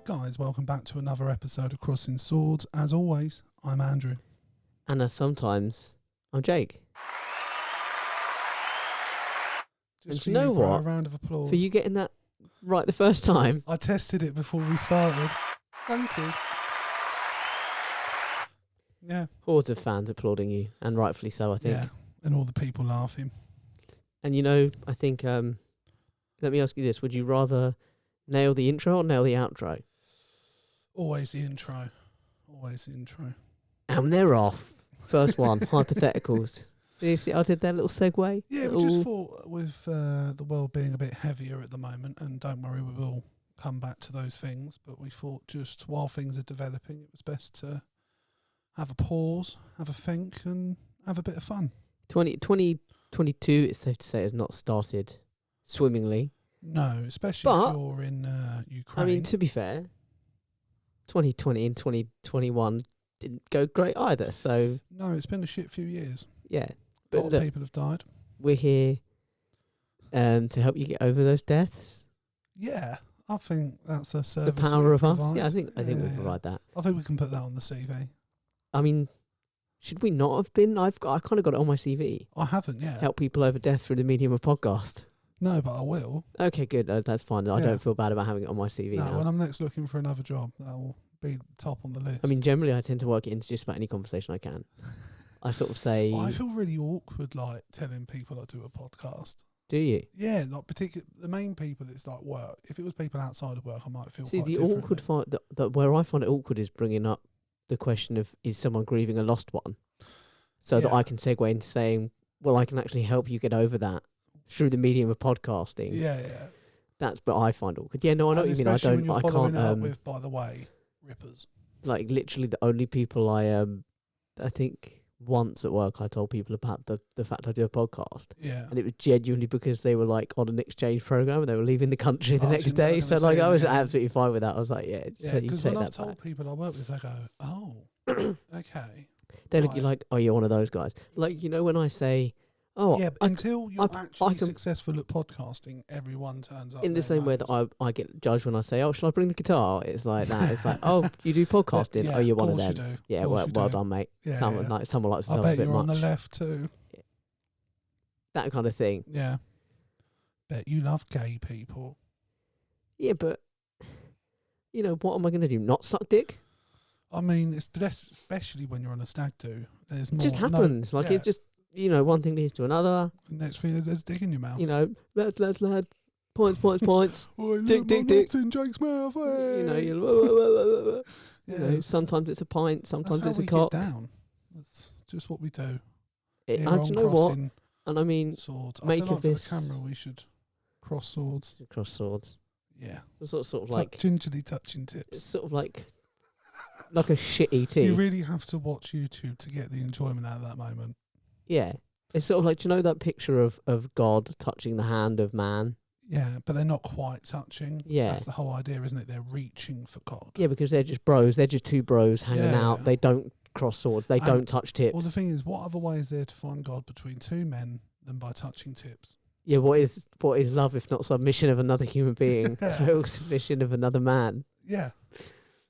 guys, welcome back to another episode of Crossing Swords. As always, I'm Andrew. And as sometimes, I'm Jake. Just and you know what? A round of applause. For you getting that right the first time. I tested it before we started. Thank you. Yeah. Hordes of fans applauding you, and rightfully so, I think. Yeah, and all the people laughing. And you know, I think, let me ask you this. Would you rather nail the intro or nail the outro? Always the intro. Always the intro. And they're off. First one, hypotheticals. Do you see I did that little segue? Yeah, we just thought with the world being a bit heavier at the moment, and don't worry, we will come back to those things, but we thought just while things are developing, it was best to have a pause, have a think, and have a bit of fun. 2022, it's safe to say, has not started swimmingly. No, especially if you're in Ukraine. I mean, to be fair, 2020 and 2021 didn't go great either. So no, it's been a shit few years. Yeah, but a lot of people have died. We're here to help you get over those deaths. Yeah, I think that's a service. The power of us. Yeah, I think we provide that. I think we can put that on the CV. I mean, should we not have been? I kind of got it on my CV. I haven't yet. Help people over death through the medium of podcast. No, but I will. Okay, good. That's fine. I don't feel bad about having it on my CV now. When I'm next looking for another job, that will be top on the list. I mean, generally, I tend to work it into just about any conversation I can. I sort of say... I feel really awkward, like, telling people I do a podcast. Do you? Yeah, not particularly. The main people, it's like work. If it was people outside of work, I might feel See, quite the awkward part, where I find it awkward is bringing up the question of, is someone grieving a lost one? So that I can segue into saying, well, I can actually help you get over that through the medium of podcasting. Yeah, yeah. That's what I find awkward. Yeah, no, I know what you mean. I When you're following can't. It up with, by the way, rippers. Like literally, the only people I think once at work I told people about the fact I do a podcast. Yeah. And it was genuinely because they were like on an exchange program and they were leaving the country the next day. So like I was absolutely fine with that. I was like, yeah. Yeah, because when I've told people I work with, they go, oh, okay. They look at you like, oh, you're one of those guys. Like, you know, when I say, oh, yeah, but until you're actually successful at podcasting, everyone turns up. In the same way that I get judged when I say, oh, shall I bring the guitar? It's like that. It's like, oh, you do podcasting? Yeah, oh, you're one of them. You do. Yeah, well done, mate. Yeah, someone likes to tell us a bit much. I bet you're on the left too. Yeah. That kind of thing. Yeah. Bet you love gay people. Yeah, but, you know, what am I going to do? Not suck dick? I mean, especially when you're on a stag do. There's more. It just happens. It just, you know, one thing leads to another. The next thing is there's dick in your mouth. You know, lad. Points. Oh, dick. In Jake's mouth. Hey. You know, you know, sometimes it's a pint, sometimes it's a cock. Get down. That's just what we do. And you know what? And I mean, swords. Make I feel of like this. For the camera, we should cross swords. Cross swords. Yeah. Sort of like gingerly touching tips. It's sort of like a shitty tea. You really have to watch YouTube to get the enjoyment out of that moment. Yeah. It's sort of like, do you know that picture of God touching the hand of man? Yeah, but they're not quite touching. Yeah. That's the whole idea, isn't it? They're reaching for God. Yeah, because they're just bros. They're just two bros hanging out. They don't cross swords. They don't touch tips. Well, the thing is, what other way is there to find God between two men than by touching tips? Yeah, what is love if not submission of another human being? Total submission of another man. Yeah.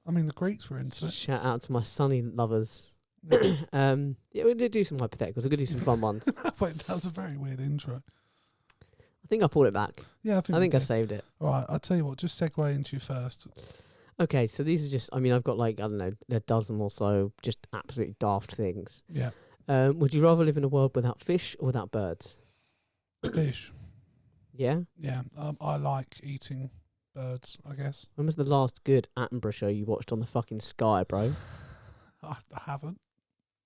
I mean, the Greeks were into it. Shout out to my sunny lovers. Yeah, we did do some hypotheticals. We're going to do some fun ones. Wait, that was a very weird intro. I think I pulled it back. Yeah, I think I saved it. All right, I'll tell you what, just segue into you first. Okay, so these are just, I mean, I've got like, I don't know, a dozen or so just absolutely daft things. Yeah. Would you rather live in a world without fish or without birds? Fish. Yeah? Yeah, I like eating birds, I guess. When was the last good Attenborough show you watched on the fucking Sky, bro? I haven't.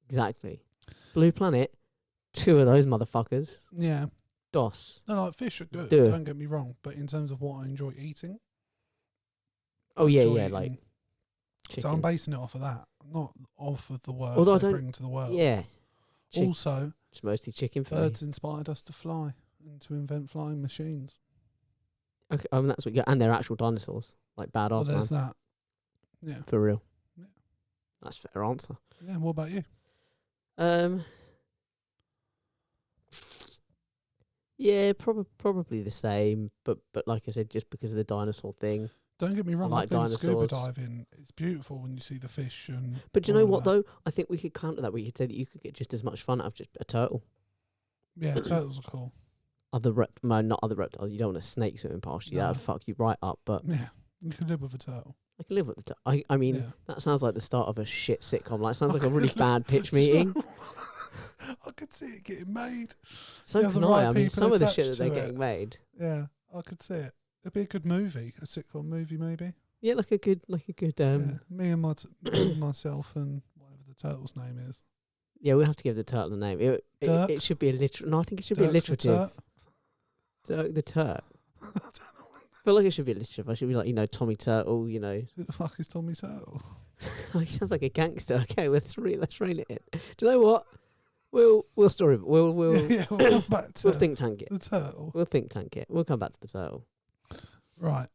Exactly. Blue Planet, 2 of those motherfuckers. Yeah. DOS. No, like fish are good, don't get me wrong, but in terms of what I enjoy eating. Oh, yeah, like chicken. So I'm basing it off of that, not off of the work they bring to the world. Yeah. Also, it's mostly chicken for birds inspired us to fly and to invent flying machines. Okay, I mean, that's what you got. And they're actual dinosaurs, like badass. Well, there's that. Yeah. For real. Yeah. That's a fair answer. Yeah, what about you? Yeah, probably the same, but like I said, just because of the dinosaur thing. Don't get me wrong. like I've been scuba dinosaurs. diving. It's beautiful when you see the fish and. But do you know all of what that. though? I think we could counter that. We could say that you could get just as much fun out of just a turtle. Yeah, turtles are cool. Not other reptiles. You don't want a snake swimming past you. No. That would fuck you right up. But Yeah, you can live with a turtle. I can live with the. I mean, Yeah. that sounds like the start of a shit sitcom. Like, sounds like a I really could bad pitch meeting. I could see it getting made. So You have the can right I. I mean, people some of the shit attached that they're to getting it. made. Yeah, I could see it. It'd be a good movie, a sitcom movie maybe. Yeah, like a good. Yeah. Me and myself and whatever the turtle's name is. Yeah, we'll have to give the turtle a name. It should be a literal. No, I think it should be Dirk the alliterative. Turk? Dirk the Turk. I don't know. I feel like it should be alliterative. I should be like, Tommy Turtle, Who the fuck is Tommy Turtle? He sounds like a gangster. Okay, let's rein it in. Do you know what? We'll we'll We'll come back to we'll think tank it. the turtle. We'll think tank it. We'll come back to the turtle. Right.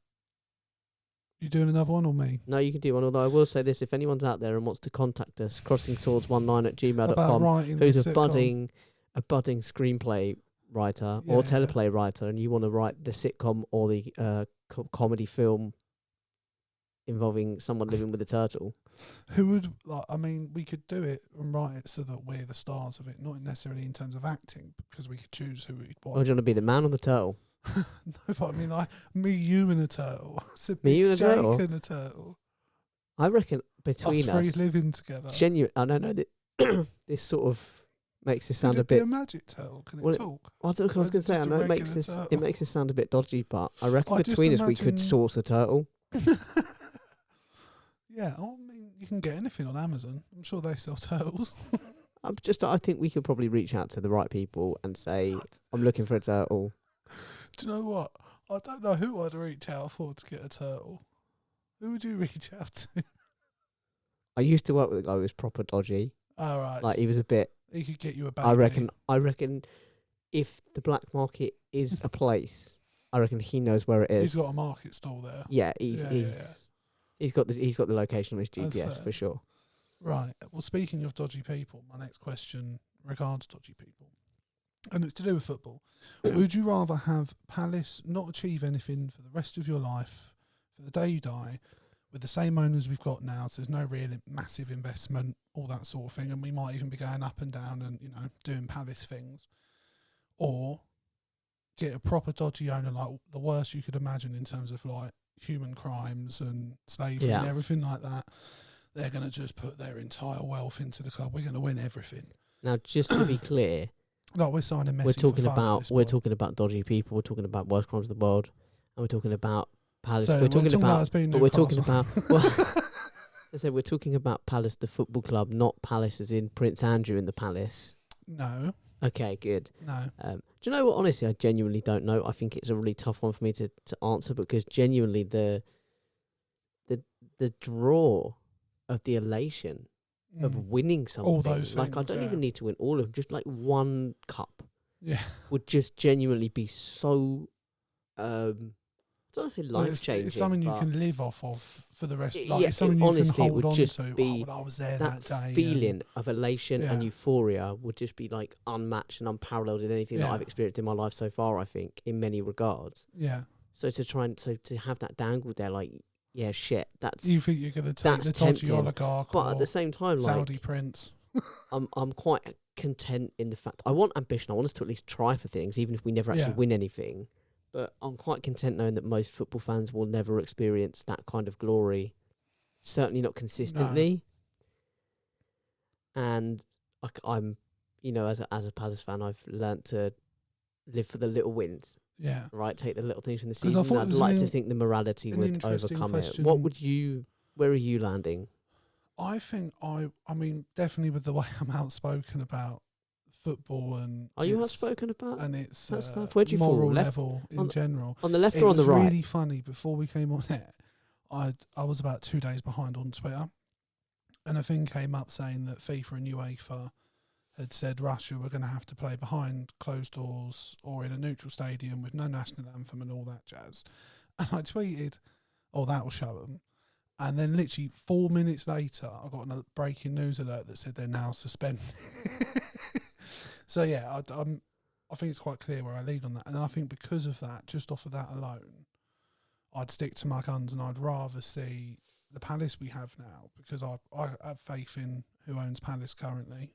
You doing another one or me? No, you can do one. Although I will say this: if anyone's out there and wants to contact us, CrossingSwords19@gmail.com, About writing who's the a sitcom. budding screenplay writer or Yeah. teleplay writer, and you want to write the sitcom or the comedy film involving someone living with a turtle. Who would like? I mean, we could do it and write it so that we're the stars of it, not necessarily in terms of acting, because we could choose who we'd Or want. do you want to be the man or the turtle? No, but I mean, like me, you, and a turtle. So Me, you, and a Jake turtle? and a turtle. I reckon Us between three us, living together. I don't know that this sort of makes it Could sound a it be bit. a magic turtle? Can Well, it talk? I was Or going is to it say, I just a know it makes regular this. turtle? It makes it sound a bit dodgy, but I reckon I just between us we could imagine- source a turtle. Yeah, I mean, you can get anything on Amazon. I'm sure they sell turtles. I think we could probably reach out to the right people and say, I'm looking for a turtle. Do you know what? I don't know who I'd reach out for to get a turtle. Who would you reach out to? I used to work with a guy who was proper dodgy. All right. Like, he was a bit. he could get you a baby. I reckon if the black market is a place, I reckon he knows where it is. He's got a market stall there. Yeah, Yeah. he's got the location on his That's GPS fair. for sure. Right. Well, speaking of dodgy people, my next question regards dodgy people. And it's to do with football. Would you rather have Palace not achieve anything for the rest of your life, for the day you die, with the same owners we've got now, so there's no real massive investment, all that sort of thing, and we might even be going up and down and, doing Palace things, or get a proper dodgy owner, like the worst you could imagine in terms of like human crimes and slavery and Yeah. everything like that. They're going to just put their entire wealth into the club. We're going to win everything. Now, just to be clear, Like we're signing Messi. we're for talking fun at about this point. dodgy people. We're talking about worst crimes of the world, and we're talking about Palace. So we're talking about, us being but we're talking Newcastle. about. Well, I said we're talking about Palace, the football club, not Palace as in Prince Andrew in the Palace. No, Okay, good. no. Do you know what? Honestly, I genuinely don't know. I think it's a really tough one for me to answer because genuinely the draw of the elation of Mm. winning something, All those like I things, don't yeah. even need to win all of them. Just like one cup Yeah. would just genuinely be so. I don't want to say Well, life changing. it's something you can live off of for the rest. It- Like yeah, it's something it- you honestly, can it hold would on just to. be I was there that that day. feeling of elation and Yeah. euphoria would just be like unmatched and unparalleled in anything that Yeah. I've experienced in my life so far. I think in many regards. Yeah. So to have that dangled there, like yeah, shit, that's. You think you're going to take that's the dodgy tempting, oligarch But or at the same time, Saudi like prince? I'm quite content in the fact I want ambition. I want us to at least try for things, even if we never actually Yeah. win anything. But I'm quite content knowing that most football fans will never experience that kind of glory. Certainly not consistently. And I'm, as a Palace fan, I've learnt to live for the little wins. Yeah. Right, take the little things from the 'Cause I season. thought it I'd was like an to think the morality an would interesting overcome it. question. Where are you landing? I think I mean, definitely with the way I'm outspoken about football and Are you its- outspoken about and its that stuff? Where'd you fall? moral Left- level in on- general. on the left It or on the was right? really funny. Before we came on it, I was about 2 days behind on Twitter, and a thing came up saying that FIFA and UEFA had said Russia were going to have to play behind closed doors or in a neutral stadium with no national anthem and all that jazz. And I tweeted, "Oh, that'll show them." And then literally 4 minutes later, I got a breaking news alert that said they're now suspended. So yeah, I think it's quite clear where I lead on that. And I think because of that, just off of that alone, I'd stick to my guns and I'd rather see the Palace we have now, because I have faith in who owns Palace currently.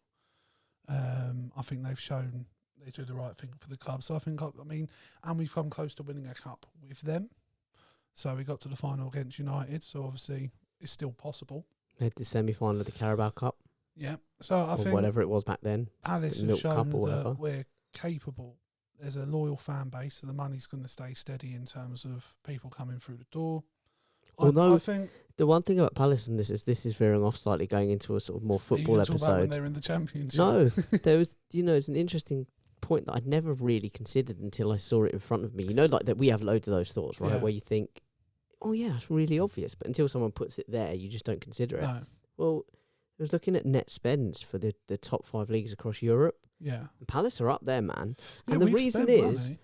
I think they've shown they do the right thing for the club. So I think, and we've come close to winning a cup with them. So we got to the final against United. So obviously it's still possible. Made the semi-final of the Carabao Cup. Yeah. So I think whatever it was back then. Palace the have shown Cup or that whatever. we're capable. There's a loyal fan base, so the money's going to stay steady in terms of people coming through the door. Although I think the one thing about Palace, and this is veering off slightly, going into a sort of more football talk about when episode. they're in the Championship. No, there was, it's an interesting point that I'd never really considered until I saw it in front of me. Like that we have loads of those thoughts, right? Yeah. Where you think, oh yeah, it's really obvious, but until someone puts it there, you just don't consider it. No. Well, I was looking at net spends for the top 5 leagues across Europe. Yeah. And Palace are up there, man. Yeah, And the we've reason spent is money.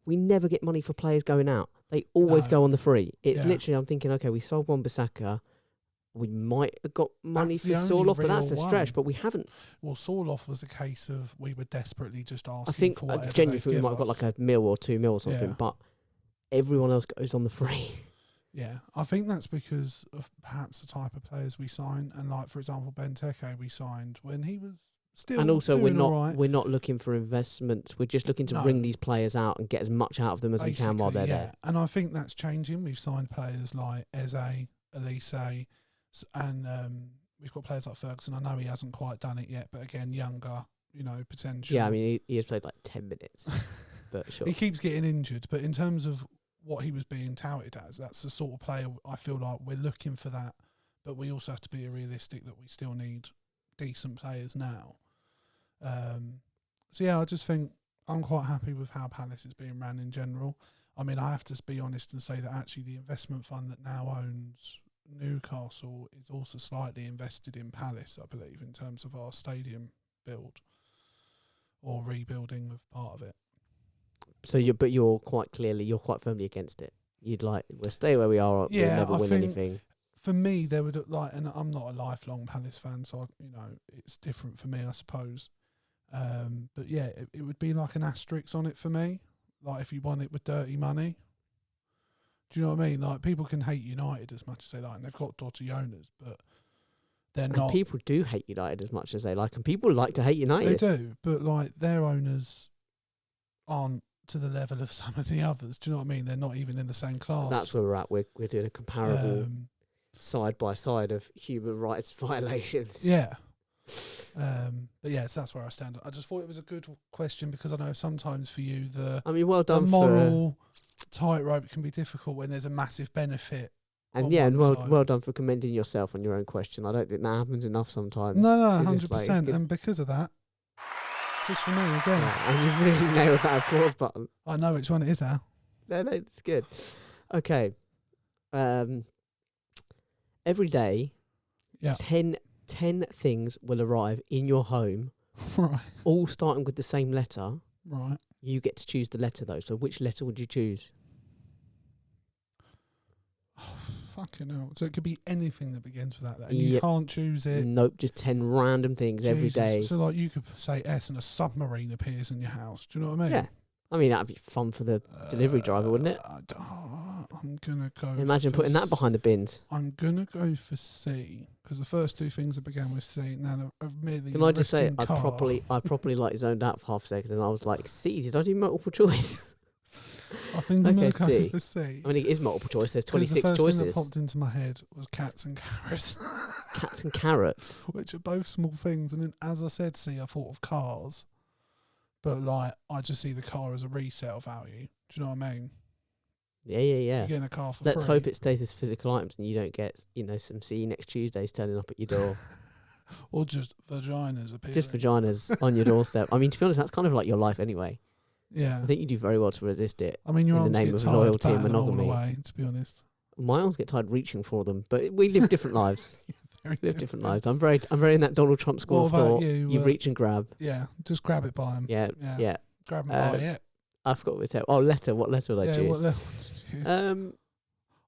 we never get money for players going out. They always No. go on the free. It's Yeah. literally, I'm thinking, okay, we sold Wan-Bissaka. We might have got money That's for the only Sorloth, but that's a real stretch. one. But we haven't. Well, Sorloth was a case of we were desperately just asking I think for whatever genuinely they'd think we give might have got us. like a mil or 2 mil or something. Yeah. But everyone else goes on the free. Yeah, I think that's because of perhaps the type of players we sign, and like for example, Benteke we signed when he was still And also, doing we're all right. not looking for investments. We're just looking to No. bring these players out and get as much out of them as we can while they're Basically, there. And I think that's changing. We've signed players like Eze, Elise, and we've got players like Ferguson. I know he hasn't quite done it yet, but again, younger, potential. Yeah, I mean, he has played like 10 minutes. But sure. He keeps getting injured, but in terms of what he was being touted as, that's the sort of player I feel like we're looking for that, but we also have to be realistic that we still need decent players now. So yeah, I just think I'm quite happy with how Palace is being ran in general. I mean, I have to be honest and say that actually the investment fund that now owns Newcastle is also slightly invested in Palace, I believe, in terms of our stadium build or rebuilding of part of it. So you're quite firmly against it. You'd like, we'll stay where we are. Yeah, we'll never I win think anything. For me, there would and I'm not a lifelong Palace fan, so it's different for me, I suppose. But yeah, it would be like an asterisk on it for me. Like if you won it with dirty money. Do you know what I mean? Like people can hate United as much as they like, and they've got dodgy owners, but they're And not. people do hate United as much as they like, and people like to hate They United. do, but like their owners aren't to the level of some of the others. Do you know what I mean? They're not even in the same class. That's where we're at. We're doing a comparable side by side of human rights violations. Yeah. But yes, that's where I stand. I just thought it was a good question because I know sometimes for you I mean, well the done moral tightrope can be difficult when there's a massive benefit. and on yeah, and one side. well done for commending yourself on your own question. I don't think that happens enough sometimes. No, You're just 100%. like- And because of that, just for me again, Yeah, and you've really nailed that applause button. I know which one it is now. No, it's good. Okay. Every day, Yeah. 10 things will arrive in your home, Right. all starting with the same letter. Right. You get to choose the letter, though. So which letter would you choose? Fucking hell. So it could be anything that begins with that. And you Yep. can't choose it. Nope, just 10 random things every Jesus. day. So like you could say S and a submarine appears in your house. Do you know what I mean? Yeah. I mean, that'd be fun for the delivery driver, wouldn't it? I'm going to go. Imagine for putting that behind the bins. I'm going to go for C because the first two things that began with C now are merely. Can I just say, I I properly like zoned out for half a second, and I was like, "C, did I do multiple choice?" I think I'm Okay, going to go C. for C. I mean, it is multiple choice. There's 'Cause 26 the first thing that choices. popped into my head was cats and carrots, Cats and carrots. which are both small things. And then, as I said, C, I thought of cars, but like I just see the car as a resale value. Do you know what I mean? Yeah. You're getting a car for Let's free. hope it stays as physical items, and you don't get, some "see you next Tuesdays" turning up at your door. Or just vaginas appearing. Just vaginas on your doorstep. I mean, to be honest, that's kind of like your life anyway. Yeah. I think you do very well to resist it. I mean, your in the arms name get of tired loyalty and batting them all monogamy. away, to be honest. My arms get tired reaching for them, but we live different lives. Very We live different lives. I'm very in that Donald Trump school What of about thought. you? Reach and grab. Yeah, just grab it by him. Yeah. Grab him Uh, by it. I forgot what it said. Oh, letter. What letter would I Yeah, choose? what level did you choose?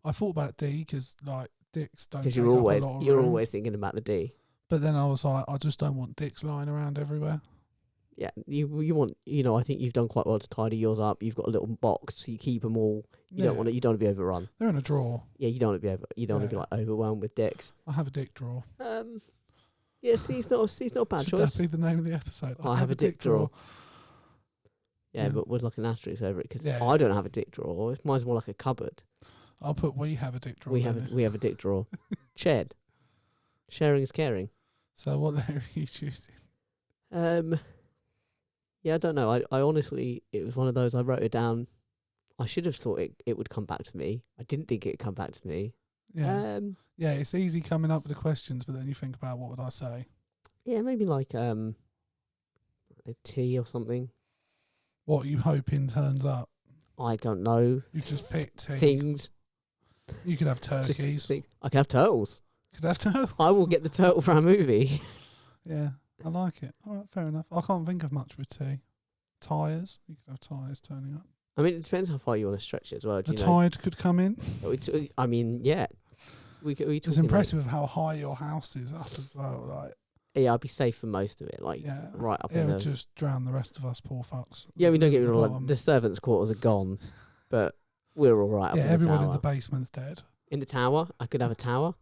I thought about D because like dicks don't. Because take you're up always a lot of you're room. always thinking about the D. But then I was like, I just don't want dicks lying around everywhere. Yeah, you want, I think you've done quite well to tidy yours up. You've got a little box, so you keep them all. You don't want to be overrun. They're in a drawer. Yeah, you don't want to be like overwhelmed with dicks. I have a dick drawer. Yeah, see, it's not a bad Should choice. that be the name of the episode? I have a dick drawer. Yeah, but with like an asterisk over it, because I don't have a dick drawer. Mine's more like a cupboard. I'll put we have a dick drawer. We have a dick drawer. Shared. Sharing is caring. So what letter are you choosing? Yeah, I don't know. I honestly, it was one of those. I wrote it down. I should have thought it would come back to me. I didn't think it'd come back to me. Yeah. Yeah, it's easy coming up with the questions, but then you think about what would I say? Yeah, maybe like a tea or something. What are you hoping turns up? I don't know. You just pick tea. Things. You could have turkeys. I could have turtles. Could have turtles. I will get the turtle for our movie. Yeah, I like it. All right, fair enough. I can't think of much with tea. Tyres. You could have tyres turning up. I mean, it depends how far you want to stretch it as well. The tide could come in. I mean, yeah. It's impressive how high your house is up as well. Like, yeah, I'd be safe for most of it. Like, right up. It would just drown the rest of us poor fucks. Yeah, we don't get me wrong. Like, the servants' quarters are gone, but we're all right. Yeah, everyone in the basement's dead. In the tower, I could have a tower.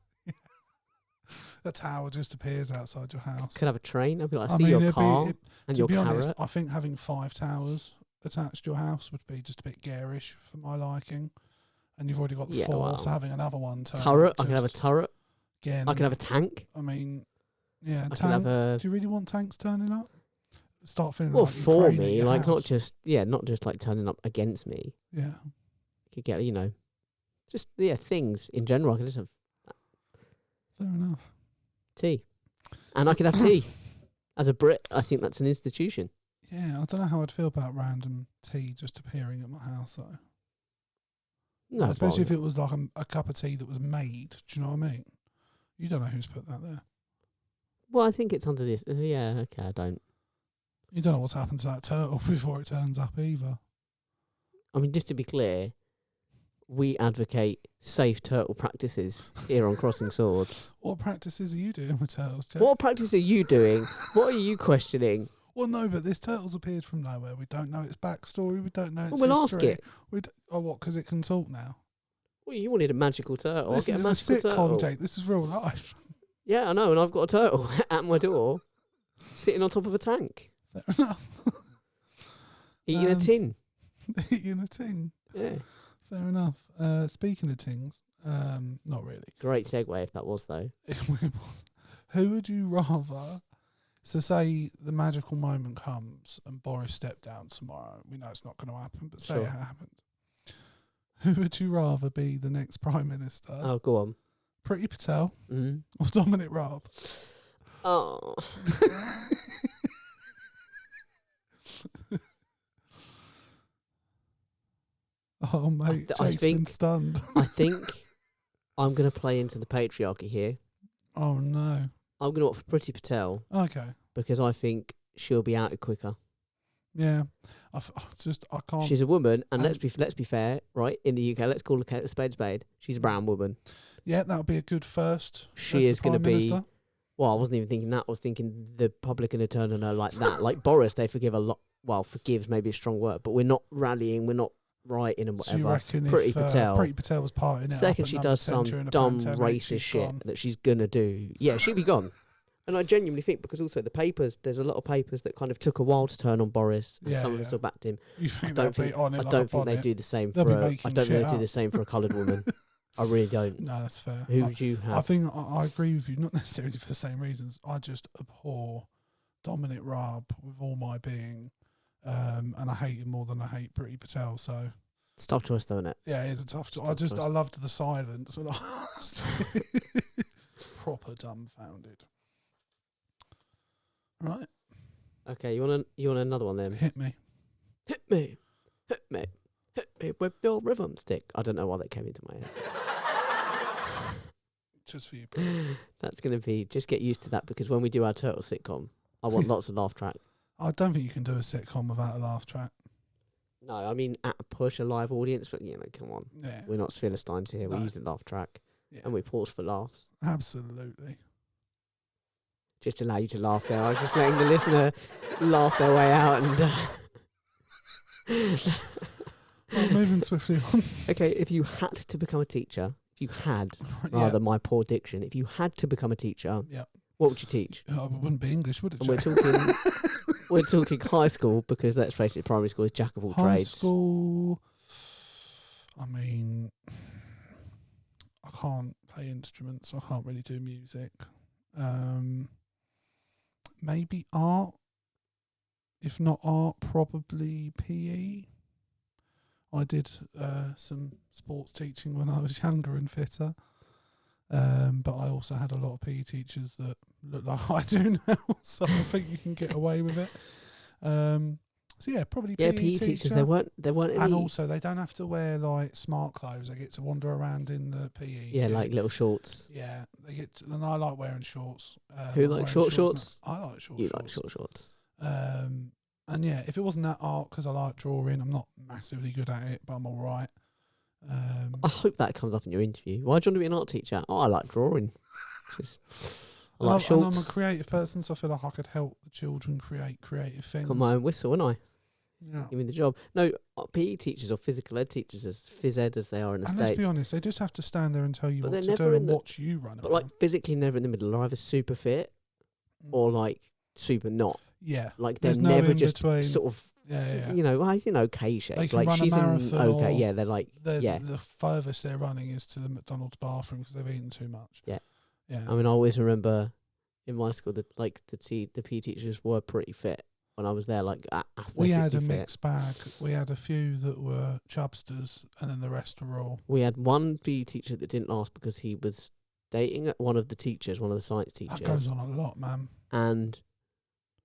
A tower just appears outside your house. Could have a train. I'd be like, your car and your carrot. Honest, I think having 5 towers attached to your house would be just a bit garish for my liking. And you've already got the 4, so having another one. Turret. I can have a turret. Again, I can have a tank. I mean, yeah, tank. Do you really want tanks turning up? Start feeling well, like for me, like house. not just like turning up against me. Yeah. You could get, just things in general. I could just have. Fair enough. Tea, and I could have tea. As a Brit, I think that's an institution. Yeah, I don't know how I'd feel about random tea just appearing at my house though. No, especially if it was like a cup of tea that was made. Do you know what I mean? You don't know who's put that there. Well, I think it's under this. Yeah, okay, I don't. You don't know what's happened to that turtle before it turns up either. I mean, just to be clear, we advocate safe turtle practices here on Crossing Swords. What practices are you doing with turtles, Jeff? What practice are you doing? What are you questioning? Well, no, but this turtle's appeared from nowhere. We don't know its backstory. We don't know its we'll history. Ask it. What, because it can talk now? Well, you wanted a magical turtle. This is a sitcom, Jake. This is real life. Yeah, I know, and I've got a turtle at my door, sitting on top of a tank. Fair enough. Eating a tin. Eating a tin? Yeah. Fair enough. Speaking of tings, not really. Great segue if that was, though. Who would you rather... So say the magical moment comes and Boris stepped down tomorrow. We know it's not going to happen, but say it happened. Who would you rather be the next Prime Minister? Oh, go on. Priti Patel or Dominic Raab? Oh. Oh, mate, Jake's been stunned. I think I'm going to play into the patriarchy here. Oh, no. I'm going to opt for Priti Patel. Okay. Because I think she'll be outed quicker. Yeah. I can't. She's a woman, and let's be fair, right? In the UK, let's call a spade. She's a brown woman. Yeah, that would be a good first. She is going to be... Well, I wasn't even thinking that. I was thinking the public are going to turn on her like that. Like Boris, they forgive a lot. Well, forgives maybe a strong word, but we're not rallying. We're not writing and whatever. So you reckon Priti Patel. Priti Patel was partying it second, she does some dumb racist shit that she's going to do. Yeah, she'll be gone. And I genuinely think, because also the papers, there's a lot of papers that kind of took a while to turn on Boris, and some of them still backed him. You think I don't think they do the same for the same for a coloured woman. I really don't. No, that's fair. Who would you have? I think I agree with you, not necessarily for the same reasons. I just abhor Dominic Raab with all my being, and I hate him more than I hate Priti Patel. So it's a tough choice, though, isn't it? Yeah, it is a tough choice. I loved the silence. Proper dumbfounded. Right. Okay, you want another one then? Hit me. Hit me. Hit me. Hit me with your rhythm stick. I don't know why that came into my head. Just for you. That's going to be... Just get used to that, because when we do our turtle sitcom, I want lots of laugh track. I don't think you can do a sitcom without a laugh track. No, I mean, at a push, a live audience, but, come on. Yeah. We're not Philistines here. No. We use a laugh track. Yeah. And we pause for laughs. Absolutely. Just allow you to laugh there. I was just letting the listener laugh their way out and. Right, moving swiftly on. Okay, if you had to become a teacher, if you had, rather my poor diction, if you had to become a teacher, what would you teach? It wouldn't be English, would it? And we're talking high school, because let's face it, primary school is jack of all trades. High school, I mean, I can't play instruments. I can't really do music. Maybe art. If not art, probably PE. I did some sports teaching when I was younger and fitter. But I also had a lot of PE teachers that look like I do now, so I think you can get away with it. So yeah, probably PE teachers. There weren't any. And also, they don't have to wear like smart clothes. They get to wander around in the PE. Yeah, like little shorts. Yeah, they get. And I like wearing shorts. Who likes short shorts? I like short shorts. You like short shorts. And yeah, if it wasn't that art, because I like drawing, I'm not massively good at it, but I'm all right. I hope that comes up in your interview. Why do you want to be an art teacher? Oh, I like drawing. I like shorts. And I'm a creative person, so I feel like I could help the children create creative things. Got my own whistle, wouldn't I? Yeah. Give me the job. No, PE teachers or physical ed teachers, as phys ed as they are in the States. Let's be honest, they just have to stand there and tell you but what to do and watch you run around. But like physically never in the middle. They're either super fit or like super not. Yeah. Like they're never just between. sort of, you know, he's in okay shape. They can like run she's a marathon in okay. Yeah, they're like, the furthest they're running is to the McDonald's bathroom because they've eaten too much. Yeah. Yeah. I mean, I always remember in my school that like the PE teachers were pretty fit when I was there. Like we had a fit. mixed bag. We had a few that were chubsters, and then the rest were all. We had one PE teacher that didn't last because he was dating one of the teachers, one of the science teachers. That goes on a lot, man.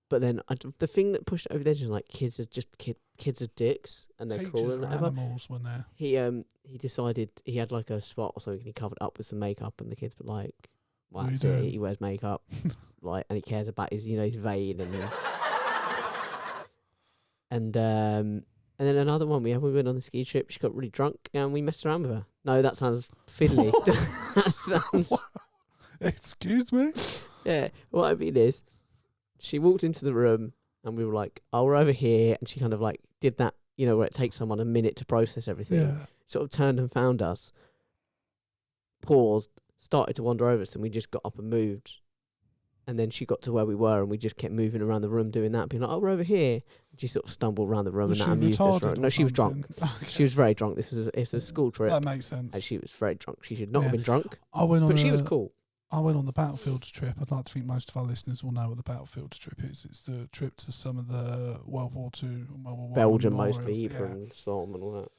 But then the thing that pushed it over the edge is like kids are just kids are dicks and they're cruel and whatever. Animals when they're. He decided he had like a spot or something and he covered up with some makeup and the kids were like, "Well, What that's are you it. doing?" He wears makeup, like, and he cares about his his vein and then another one we went on the ski trip. She got really drunk and we messed around with her. No, that sounds fiddly. That sounds. Excuse me. Yeah, what I mean is. She walked into the room and we were like, "Oh, we're over here," and she kind of like did that, where it takes someone a minute to process everything. Yeah. Sort of turned and found us, paused, started to wander over us, and we just got up and moved. And then she got to where we were, and we just kept moving around the room doing that, being like, "Oh, we're over here." And she sort of stumbled around the room, and that amused us. Right? No, she was drunk. Okay. She was very drunk. It's a school trip. That makes sense. And she was very drunk. She should not have been drunk. But she was cool. I went on the Battlefields trip. I'd like to think most of our listeners will know what the Battlefields trip is. It's the trip to some of the World War II and World War I Belgium mostly, Ypres, Somme and all that.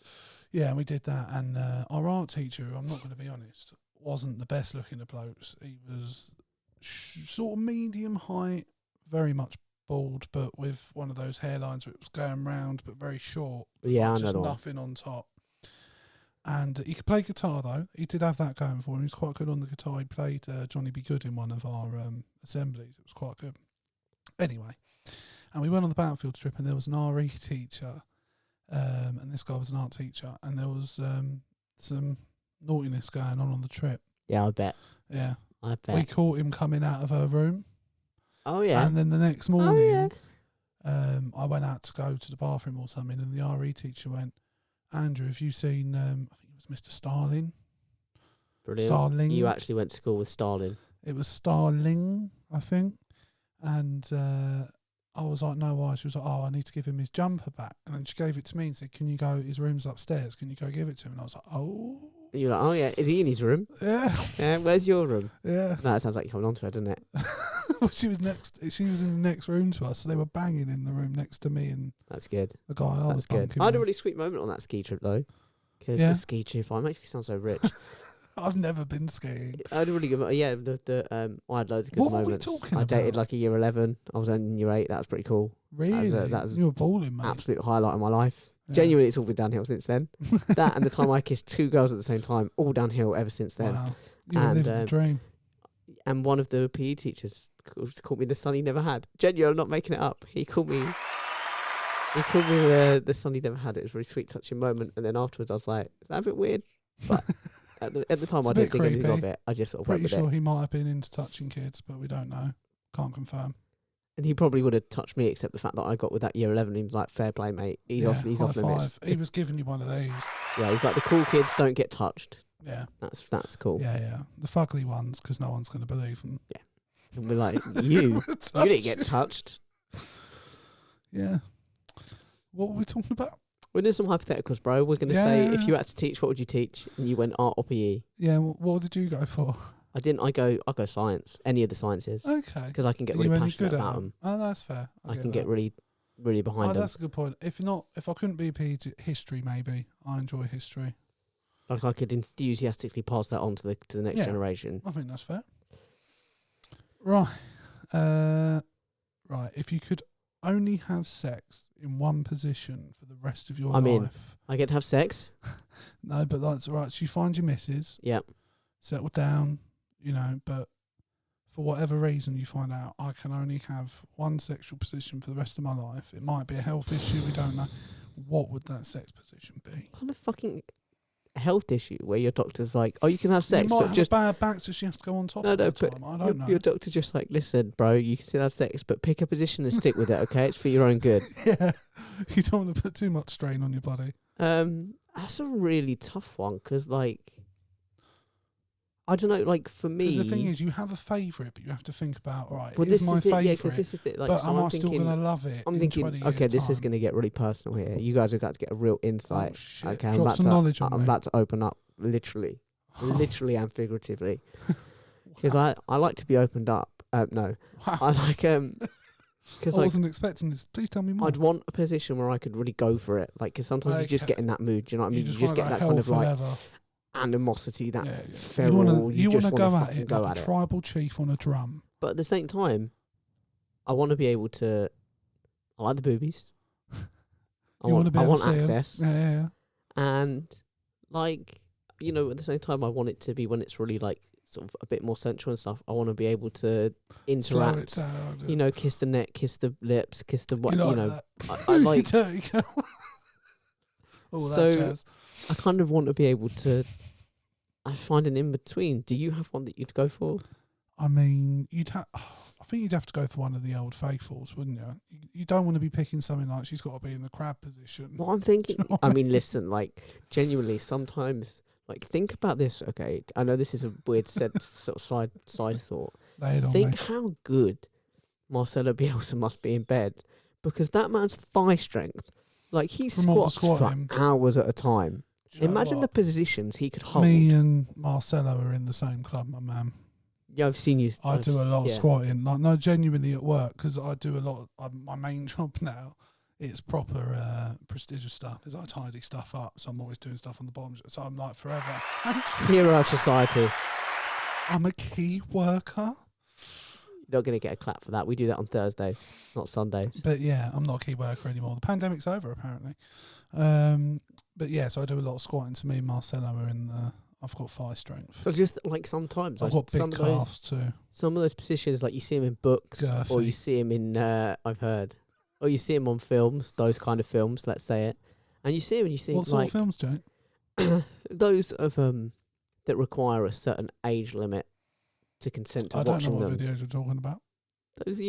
Yeah, and we did that. And our art teacher, I'm not going to be honest, wasn't the best looking of blokes. He was sort of medium height, very much bald, but with one of those hairlines where it was going round, but very short. Yeah, just nothing on top. And he could play guitar, though. He did have that going for him. He was quite good on the guitar. He played Johnny Be Good in one of our assemblies. It was quite good. Anyway, and we went on the Battlefield trip, and there was an RE teacher, and this guy was an art teacher, and there was some naughtiness going on the trip. Yeah, I bet. Yeah. I bet. We caught him coming out of her room. Oh, yeah. And then the next morning, I went out to go to the bathroom or something, and the RE teacher went, "Andrew, have you seen, I think it was Mr. Starling." Brilliant. Starling. You actually went to school with Starling. It was Starling, I think. And I was like, "No, why?" She was like, "Oh, I need to give him his jumper back." And then she gave it to me and said, "Can you go, his room's upstairs, can you go give it to him?" And I was like, "Oh." You're like, "Oh, yeah, is he in his room?" Yeah. Yeah, where's your room? Yeah. No, that sounds like you're coming on to her, doesn't it? Well, she was in the next room to us, so they were banging in the room next to me and that's good. the guy I was bunking I had a with. really sweet moment on that ski trip though, because Yeah. the ski trip, it makes me sound so rich. I've never been skiing. I had a really good, I had loads of good What were we moments. talking I dated about? like a year 11. I was in year 8. That was pretty cool. Really? That was you were balling, mate. absolute highlight of my life. Yeah. Genuinely, it's all been downhill since then. That and the time I kissed 2 girls at the same time, all downhill ever since then. Wow. You were And, living the dream. And one of the PE teachers called me the son he never had. Genuinely, I'm not making it up. He called me the son he never had. It was a really sweet, touching moment. And then afterwards, I was like, "Is that a bit weird?" But at the time, It's I a didn't bit think anything of creepy. it. I just sort of Pretty went with sure it. he might have been into touching kids, but we don't know. Can't confirm. And he probably would have touched me, except the fact that I got with that year 11. He was like, fair play, mate. He's off high limits. five. He was giving you one of these. Yeah, he's like, the cool kids don't get touched. Yeah. That's cool. Yeah. The fugly ones, because no one's going to believe them. Yeah. And we're like, you didn't get touched. Yeah. What were we talking about? We're doing some hypotheticals, bro. We're going to say, if you had to teach, what would you teach? And you went art or PE. Yeah, what did you go for? I didn't. I go science. Any of the sciences. Okay. Because I can get really passionate about them. Oh, that's fair. I can get really, really behind them. That's a good point. If I couldn't be PE, history maybe. I enjoy history. Like I could enthusiastically pass that on to the next generation. I think that's fair. Right. Right. If you could only have sex in one position for the rest of your life. I get to have sex? No, but that's right. So you find your missus. Yep. Settle down, but for whatever reason you find out I can only have one sexual position for the rest of my life. It might be a health issue, we don't know. What would that sex position be? Kind of fucking health issue where your doctor's like, oh, you can have sex, you might but have just a bad back, so she has to go on top of the time. I don't know. Your doctor's just like, listen, bro, you can still have sex, but pick a position and stick with it, okay? It's for your own good. Yeah, you don't want to put too much strain on your body. That's a really tough one because, like, I don't know, like for me. Because the thing is, you have a favourite, but you have to think about, right, well, this is my favourite. Yeah, because this is it. Like, but so am I still going to love it? I'm thinking, okay, this is going to get really personal here. You guys have got to get a real insight. Oh, shit. Okay, Drop some knowledge on me. I'm about to open up, literally and figuratively, because I like to be opened up. No, wow. I like Because I wasn't expecting this. Please tell me more. I'd want a position where I could really go for it, like because sometimes you just get in that mood. Do you know what I mean? You just get that kind of like animosity, that feral. You want to go at it like a tribal chief on a drum. But at the same time, I want to be able to. I like the boobies. I want access. Yeah. And like at the same time, I want it to be when it's really like sort of a bit more sensual and stuff. I want to be able to interact. Slow it down, kiss the neck, kiss the lips, kiss the what. I like. Dirty girl. So that jazz. I kind of want to be able to. I find an in between. Do you have one that you'd go for? I mean, I think you'd have to go for one of the old faithfuls, wouldn't you? You don't want to be picking something like she's got to be in the crab position. Well, I'm thinking. I mean, listen, like genuinely, sometimes, like think about this. Okay, I know this is a weird sort of side thought. Think how good Marcelo Bielsa must be in bed, because that man's thigh strength, like he squats for hours at a time. Imagine the positions he could hold. Me and Marcelo are in the same club, my man. Yeah, I've seen you. I do a lot of squatting. Like, no, genuinely at work, because I do a lot. My main job now, it's proper prestigious stuff. Is I tidy stuff up, so I'm always doing stuff on the bottom. So I'm like forever. Hero of society. I'm a key worker. You're not going to get a clap for that. We do that on Thursdays, not Sundays. But yeah, I'm not a key worker anymore. The pandemic's over, apparently. But yeah, so I do a lot of squatting. To me, Marcelo are in the. I've got thigh strength. So just like sometimes I've got big calves too. Some of those positions, like you see them in books, Girthy. or you see them in. I've heard, or you see them on films. Those kind of films, let's say it, and you see them and you think, what sort of films, Jake? Those of that require a certain age limit to consent to watching them. I don't know what videos you're talking about. Those,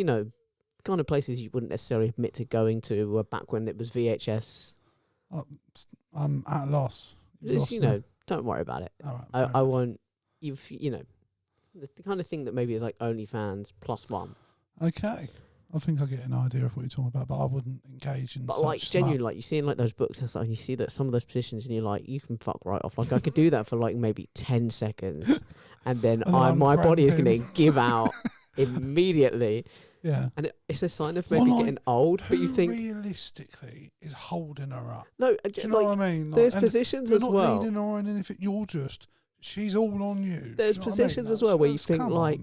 kind of places you wouldn't necessarily admit to going to back when it was VHS. I'm at a loss. Don't worry about it. All right, I won't. The kind of thing that maybe is like OnlyFans +1. Okay. I think I get an idea of what you're talking about, but I wouldn't engage in. But like genuinely, like you see in like those books and stuff, and you see that some of those positions, and you're like, you can fuck right off. Like I could do that for like maybe 10 seconds, and then my body is going to give out immediately. Yeah, and it's a sign of maybe getting old. But you think realistically is holding her up. No, do you know what I mean? There's positions as well. You're not leading her on anything. She's all on you. There's positions as well where you think like.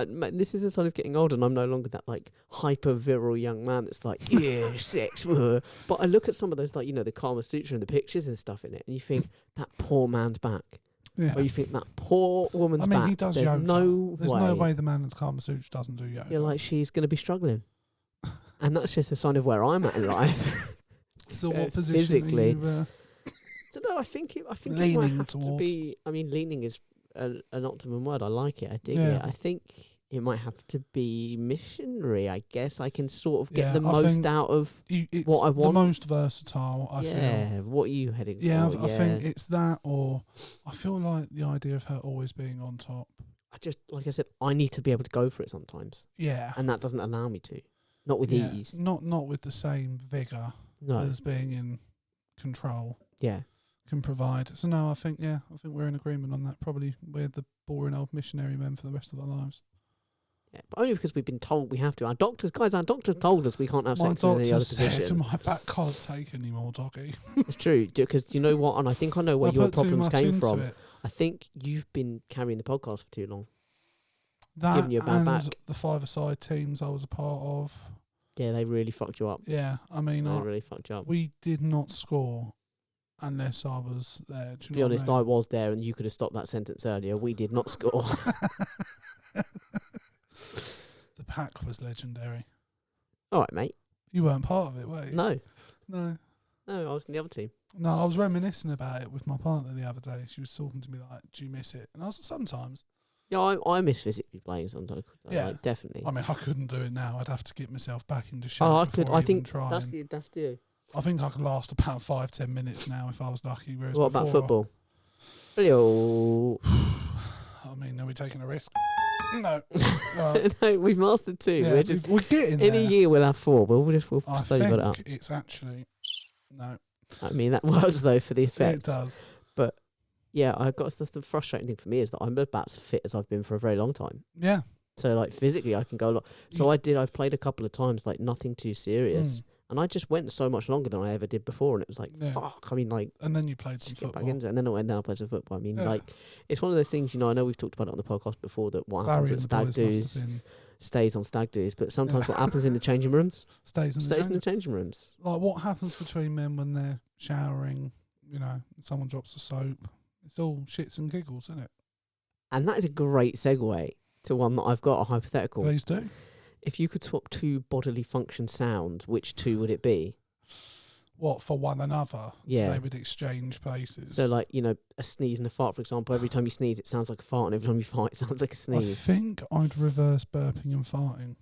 This is a sign of getting old, and I'm no longer that like hyper virile young man that's like sex. But I look at some of those like the Kama Sutra and the pictures and stuff in it, and you think that poor man's back. Yeah. Or you think that poor woman's back. I mean, he does yoga. There's no way the man in the Kama Sutra doesn't do yoga. You're like, she's going to be struggling, and that's just a sign of where I'm at in life. So what position physically? Are you, so no, I think leaning it might have towards. to be. I mean, leaning is an optimum word. I like it. I dig it. I think it might have to be missionary. I guess I can sort of get Yeah, the I most think out of it's what I the want. most versatile, I feel. Yeah, what are you heading Yeah, for? I think it's that, or I feel like the idea of her always being on top. I just, like I said, I need to be able to go for it sometimes, Yeah. and that doesn't allow me to. Not with Yeah, ease. not with the same vigour No. as being in control Yeah. can provide. So no, I think we're in agreement on that. Probably we're the boring old missionary men for the rest of our lives. Yeah, but only because we've been told we have to. Our doctors told us we can't have My sex in any other doctor said position. my back can't take anymore, doggy. It's true, because you know what? And I think I know where I your put too problems much came into from. it. I think you've been carrying the podcast for too long. That Giving you a bad and back. the five-a-side teams I was a part of. Yeah, they really fucked you up. Yeah, I mean, They really fucked you up. we did not score unless I was there. Do you To be know honest, what I I mean? was there, and you could have stopped that sentence earlier. We did not score. The pack was legendary. All right, mate. You weren't part of it, were you? No, No. I was in the other team. No, I was reminiscing about it with my partner the other day. She was talking to me like, do you miss it? And I was sometimes. Yeah, I miss physically playing sometimes. Yeah. Like, definitely. I mean, I couldn't do it now. I'd have to get myself back into shape. Oh, I could. before I even think trying. that's the. I think I could last about 5-10 minutes now if I was lucky. Whereas What about before, football? Leo. I mean, are we taking a risk? No. Right. No, we've mastered 2. Yeah, We're just we're getting in there. a year we'll have 4. We'll I slowly got it up. think it's actually no. I mean that works though for the effect. It does. Yeah, that's the frustrating thing for me is that I'm about as fit as I've been for a very long time. Yeah. So like physically I can go a lot. So I've played a couple of times, like nothing too serious. And I just went so much longer than I ever did before, and it was like, Yeah. fuck. I mean, like, And then you played some just get back football. into it, and then I played some football. I mean, Yeah. like, it's one of those things. I know we've talked about it on the podcast before that what Barry happens and at the stag boys must do's have been stays on stag do's, but sometimes Yeah. what happens in the changing rooms stays in the stays in game. the changing rooms. Like what happens between men when they're showering, and someone drops a soap. It's all shits and giggles, isn't it? And that is a great segue to one that I've got, a hypothetical. Please do. If you could swap 2 bodily function sounds, which 2 would it be? What, for one another? Yeah. So they would exchange places. So, like, a sneeze and a fart, for example. Every time you sneeze, it sounds like a fart, and every time you fart, it sounds like a I sneeze. think I'd reverse burping and farting.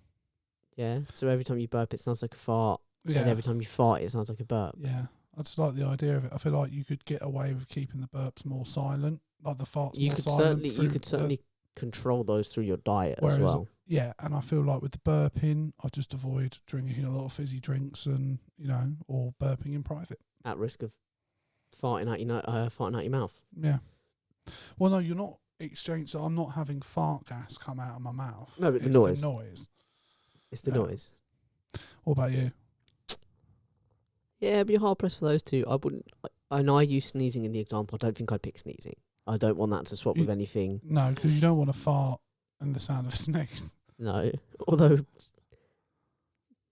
Yeah. So every time you burp, it sounds like a fart, Yeah. and every time you fart, it sounds like a burp. Yeah. I just like the idea of it. I feel like you could get away with keeping the burps more silent, like the farts You more could silent. you through could the- certainly control those through your diet as Whereas- well. Yeah, and I feel like with the burping, I just avoid drinking a lot of fizzy drinks and, or burping in private. At risk of farting out your mouth. Yeah. Well, no, you're not exchanging. So I'm not having fart gas come out of my mouth. No, but the It's noise. The noise. It's the Yeah. noise. What about you? Yeah, but you're hard pressed for those 2. I wouldn't. I know I use sneezing in the example. I don't think I'd pick sneezing. I don't want that to swap with anything. No, because you don't want to fart and the sound of a sneeze. No, although.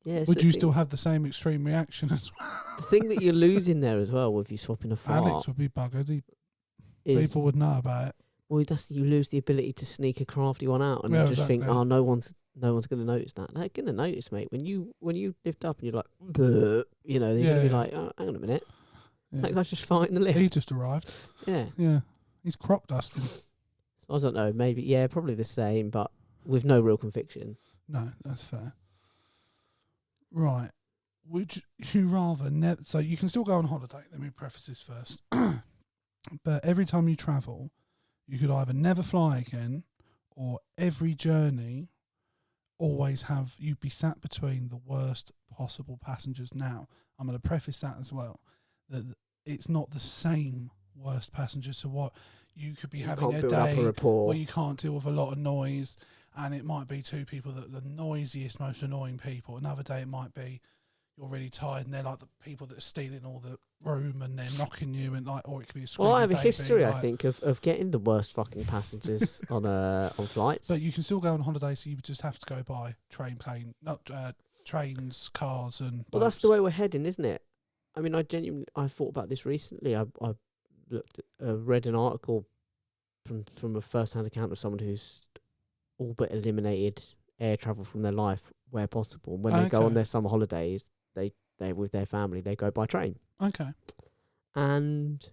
Yeah, it's Would the you thing- still have the same extreme reaction as The thing that you're losing there as well with you swapping a fart Alex would be buggered. is People would know about it. well, you lose the ability to sneak a crafty one out, and Yeah, you just think, exactly. oh, no one's going to notice that. They're going to notice, mate. When you lift up and you're like, "Bleh," they're going to be Yeah. like, oh, hang on a minute, Yeah. that guy's just farting in the lift. He just arrived. Yeah, Yeah. He's crop dusting. I don't know, maybe probably the same, but with no real conviction. No, that's fair. Right. Would you rather never... So you can still go on holiday. Let me preface this first. But every time you travel, you could either never fly again or every journey always you'd be sat between the worst possible passengers. Now, I'm going to preface that as well, that it's not the same worst passengers. So what you could be You having can't a build up day a rapport. where you can't deal with a lot of noise, and it might be 2 people that are the noisiest, most annoying people. Another day it might be you're really tired and they're like the people that are stealing all the room and they're knocking you, and or it could be a Well, I have a baby, history, I like- think, of getting the worst fucking passengers on flights. But you can still go on holiday, so you would just have to go by trains, cars, and Well, that's boats. the way we're heading, isn't it? I mean, I thought about this recently. I read an article from a first-hand account of someone who's all but eliminated air travel from their life where possible. When they go on Okay. their summer holidays, they with their family, they go by train, Okay. and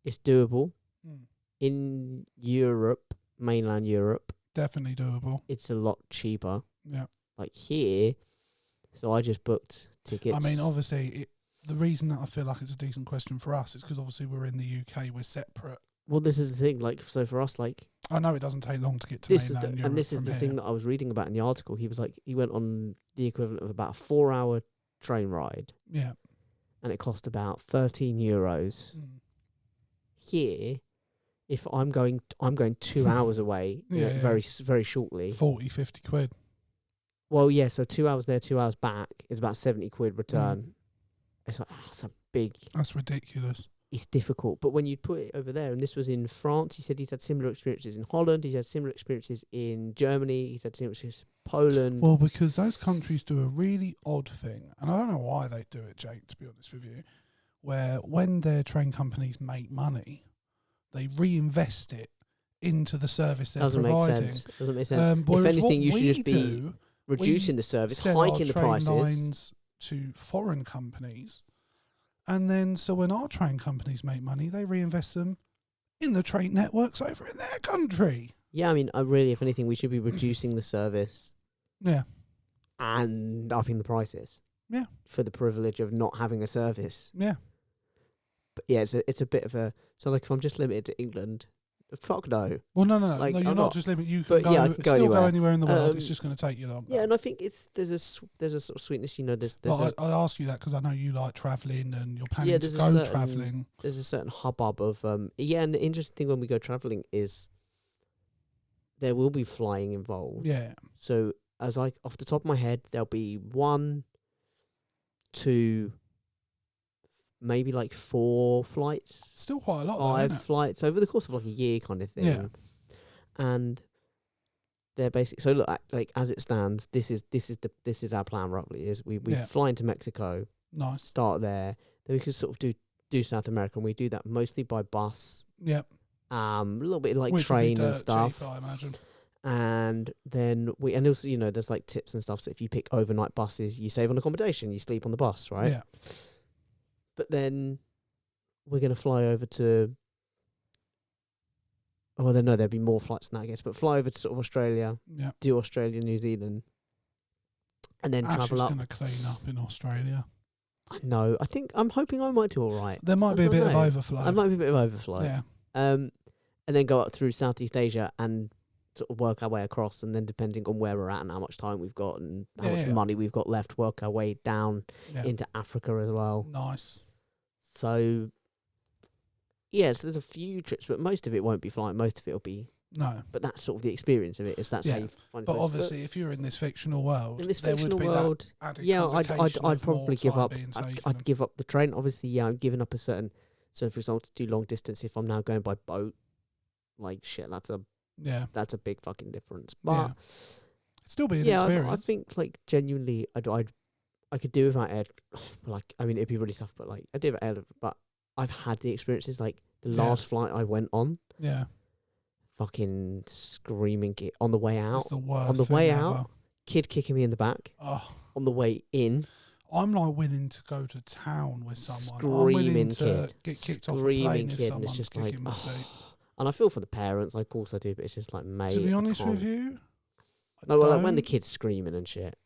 it's doable Mm. in Europe, mainland Europe. Definitely doable. It's a lot cheaper. Yeah. Like here, so I just booked tickets. I mean, obviously, the reason that I feel like it's a decent question for us is because obviously we're in the UK, we're separate. Well, this is the thing. Like, so for us, like, I know it doesn't take long to get to this is mainland the, Europe and this is from the here. thing that I was reading about in the article. He was like, he went on the equivalent of about a 4-hour train ride, Yeah. and it cost about €13. Here, if I'm going 2 hours away, Yeah. very shortly. 40, 50 quid. Well, yeah, so 2 hours there, 2 hours back is about 70 quid return. It's like, that's a big... That's ridiculous. It's difficult. But when you put it over there, and this was in France, he said he's had similar experiences in Holland, he's had similar experiences in Germany, he's had similar experiences in Poland. Well, because those countries do a really odd thing, and I don't know why they do it, Jake, to be honest with you, where when their train companies make money, they reinvest it into the service they're providing. Doesn't make sense. If anything, you should just be reducing the service, hiking the prices. Lines to foreign companies, and then so when our train companies make money, they reinvest them in the train networks over in their country. Yeah, I mean, really, if anything, we should be reducing the service. Yeah. And upping the prices. Yeah. For the privilege of not having a service. Yeah. But yeah, it's a bit of a... So, like, if I'm just limited to England, fuck no. Well, no. Like, No, you're I'm not just limited. You can but go, yeah, I can still go go anywhere in the world. It's just going to take you longer. Yeah, and I think there's a sort of sweetness, you know, there's well, I ask you that because I know you like travelling and you're planning to go travelling. There's a certain hubbub of... and the interesting thing when we go travelling is there will be flying involved. Yeah. So, as I off the top of my head, there'll be 1, 2... maybe like 4 flights. Still quite a lot, 5 though, isn't it? flights over the course of like a year kind of thing. Yeah. And they're basically... So look, like as it stands, this is our plan roughly, is we fly into Mexico, Nice. start there, then we could sort of do South America, and we do that mostly by bus. Yep. A little bit like Which train would be and stuff. cheap, I imagine. And then and also, you know, there's like tips and stuff. So if you pick overnight buses, you save on accommodation, you sleep on the bus, right? Yeah. But then we're going to fly over to... Oh, well, no, there'll be more flights than that, I guess. But fly over to sort of Australia, Yeah. do Australia, New Zealand, and then travel up. Going to clean up in Australia. I know. I'm hoping I might do all right. There might be a bit of overflow. I might be a bit of overflow. Yeah. And then go up through Southeast Asia and sort of work our way across, and then depending on where we're at and how much time we've got and how much money we've got left, work our way down into Africa as well. Nice. So, yes, there's a few trips, but most of it won't be flying. Most of it will be... No. But that's sort of the experience of it. That's how you find. But obviously, if you're in this fictional world, in this there fictional would be world, that added I'd probably give up. I'd I'd give up the train. Obviously, yeah, I'm giving up a certain... So, for example, to do long distance, if I'm now going by boat, like, shit, that's a big fucking difference. But it'd still be an experience. I think, like, genuinely, I could do without air. Like, I mean, it'd be really tough, but like, I do without air. But I've had the experiences. Like the last flight I went on. Yeah. Fucking screaming on the way out. It's the worst. On the way ever. out, kid kicking me in the back. Oh. On the way in. I'm like willing to go to town with someone. Screaming I'm willing to kid. get kicked off a plane if kid. someone's It's just kicking like, my seat. And I feel for the parents, of course I do, but it's just like, mate. To be honest with you, no, well, like when the kid's screaming and shit.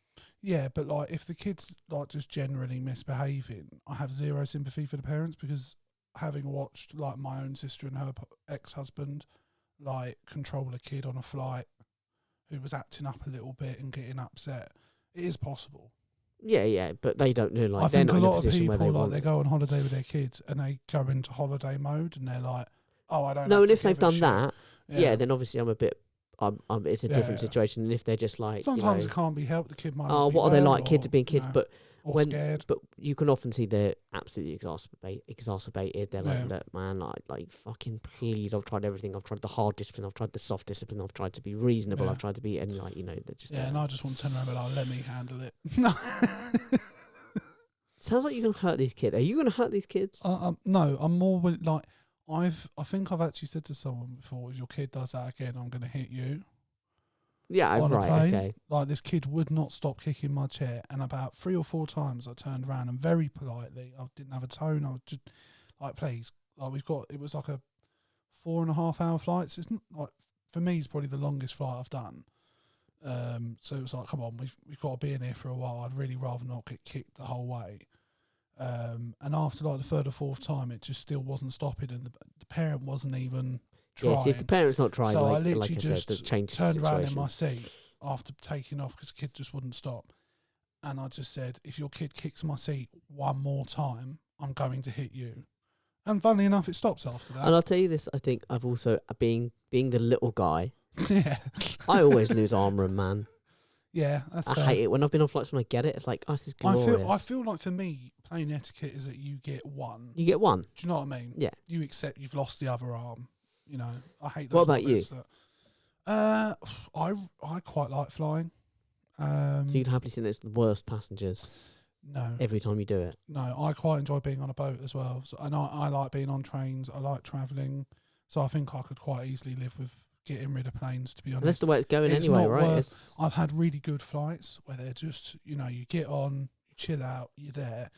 Yeah, but like if the kid's like just generally misbehaving, I have zero sympathy for the parents because having watched like my own sister and her ex-husband like control a kid on a flight who was acting up a little bit and getting upset, it is possible. Yeah, but they don't do like. I think they're a not lot in a of position people where they like they go on holiday with their kids and they go into holiday mode and they're like, "Oh, I don't." No, have and to if they've give a done shit. that, yeah, then obviously I'm a bit. It's a different Yeah. situation. And if they're just like, sometimes it can't be helped. The kid might. Oh, not be what are they well like? Kids or, are being kids, but or scared. But you can often see they're absolutely exacerbated. They're like, look, man, like fucking please. I've tried everything. I've tried the hard discipline. I've tried the soft discipline. I've tried to be reasonable. I've tried to be, and like, they're just. Yeah, and I just want to turn around and be like, let me handle it. Sounds like you're gonna hurt these kids. Are you gonna hurt these kids? No, I'm more like I think I've actually said to someone before, if your kid does that again, I'm going to hit you. Yeah, right, okay. Like this kid would not stop kicking my chair, and about 3 or 4 times I turned around and very politely, I didn't have a tone. I was just like, please, like it was like a 4.5 hour flight. So it's not like for me, it's probably the longest flight I've done. So it was like, come on, we've got to be in here for a while. I'd really rather not get kicked the whole way. And after like the third or fourth time, it just still wasn't stopping, and the parent wasn't even trying. Yeah, see, if the parent's not trying, So I like literally I said, just that changes the turned situation. around in my seat after taking off because the kid just wouldn't stop. And I just said, if your kid kicks my seat one more time, I'm going to hit you. And funnily enough, it stops after that. And I'll tell you this, I think I've also, being the little guy, Yeah. I always lose arm room, man. Yeah, that's I fair. hate it. When I've been on flights, when I get it, it's like, oh, this is glorious. I feel like for me, plane etiquette is that you get one. You get one. Do you know what I mean? Yeah. You accept you've lost the other arm. You know, I hate those. What about you? I quite like flying. So you'd happily sit next to the worst passengers No. every time you do it? No, I quite enjoy being on a boat as well. So, and I like being on trains. I like travelling. So I think I could quite easily live with getting rid of planes, to be honest. And that's the way it's going It's anyway, not right? worth- I've had really good flights where they're just, you know, you get on, you chill out, you're there.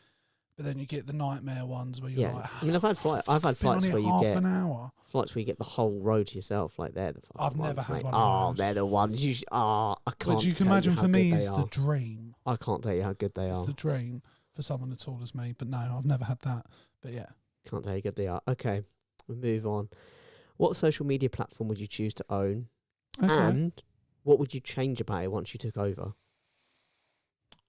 But then you get the nightmare ones where you're like, I mean, I've had flights where you half get an hour. flights where you get the whole road to yourself. Like they're the fucking I've ones, never had mate. one of those. They're the ones. I can't. Which you can tell imagine how for me good they is are. the dream. I can't tell you how good they It's are. the dream for someone as tall as me. But no, I've never had that. But yeah. Can't tell you how good they are. Okay, we'll move on. What social media platform would you choose to own? Okay. And what would you change about it once you took over?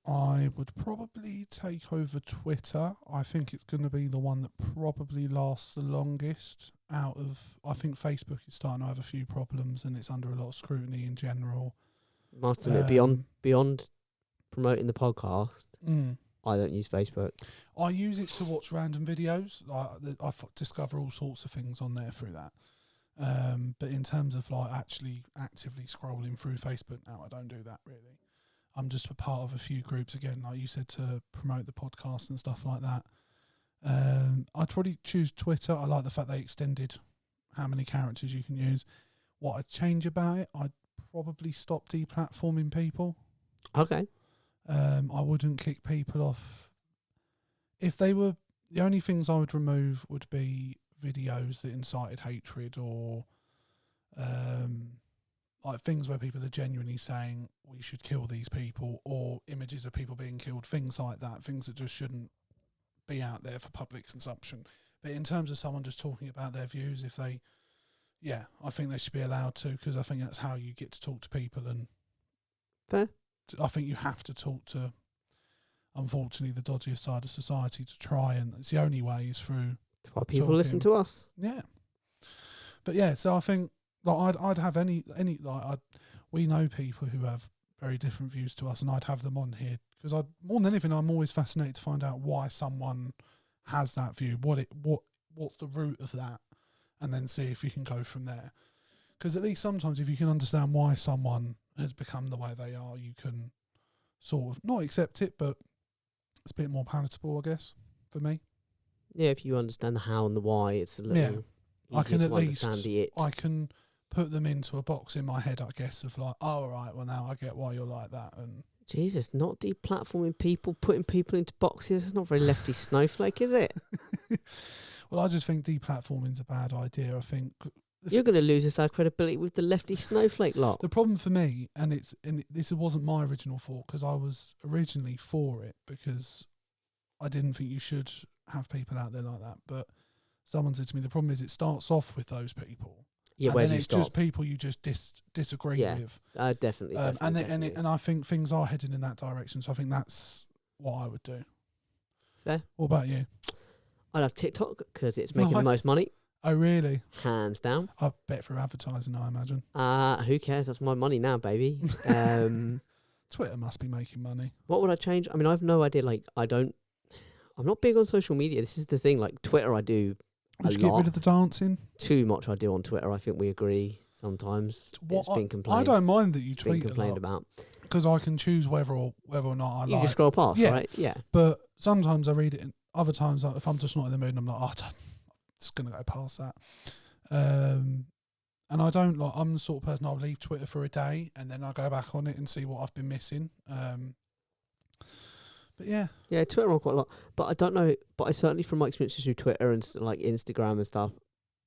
I would probably take over Twitter. I think it's going to be the one that probably lasts the longest out of... I think Facebook is starting to have a few problems and it's under a lot of scrutiny in general. Must admit, beyond promoting the podcast, I don't use Facebook. I use it to watch random videos. I discover all sorts of things on there through that. But in terms of like actually actively scrolling through Facebook now, I don't do that really. I'm just a part of a few groups again, like you said, to promote the podcast and stuff like that. I'd probably choose Twitter. I like the fact they extended how many characters you can use. What I'd change about it, I'd probably stop deplatforming people. Okay. I wouldn't kick people off. If they were, the only things I would remove would be videos that incited hatred or like things where people are genuinely saying we should kill these people, or images of people being killed, things like that, things that just shouldn't be out there for public consumption. But in terms of someone just talking about their views, if they, yeah, I think they should be allowed to, because I think that's how you get to talk to people. And Fair. I think you have to talk to, unfortunately, the dodgiest side of society to try, and it's the only way is through. That's why people listen to us. Yeah. But yeah, so I think like I'd have any like we know people who have very different views to us, and I'd have them on here because more than anything, I'm always fascinated to find out why someone has that view, what's the root of that, and then see if you can go from there. Because at least sometimes if you can understand why someone has become the way they are, you can sort of not accept it, but it's a bit more palatable, I guess, for me. Yeah, if you understand the how and the why, it's a little easier I can to at least understand the it. I can put them into a box in my head, I guess, of like, oh, all right, well now I get why you're like that. And Jesus, not deplatforming people, putting people into boxes. It's not very lefty snowflake, is it? well, I just think deplatforming's a bad idea. I think You're going to lose us our credibility with the lefty snowflake lot. the problem for me, and this wasn't my original thought, because I was originally for it because I didn't think you should have people out there like that. But someone said to me, the problem is it starts off with those people. Yeah, and where then do you it's stop? just people you just disagree with. Definitely. And I think things are heading in that direction. So I think that's what I would do. Fair. What about you? I'd have TikTok because it's making the Nice. most money, Oh, really? hands down. I bet for advertising, I imagine. Who cares? That's my money now, baby. Twitter must be making money. What would I change? I mean, I've no idea. Like, I'm not big on social media. This is the thing. Like, Twitter, I do Would you get rid of the dancing? too much. I do on Twitter. I think we agree. Sometimes it's been I complained. don't mind that you It's been tweet a complained lot about. because I can choose whether or not I You like. just scroll past, Yeah. right? Yeah. But sometimes I read it, and other times, like, if I'm just not in the mood, I'm like, I'm just gonna go past that. And I don't like. I'm the sort of person I'll leave Twitter for a day and then I'll go back on it and see what I've been missing. But yeah, Yeah, Twitter on quite a lot. But I don't know. But I certainly, from my experiences through Twitter and like Instagram and stuff,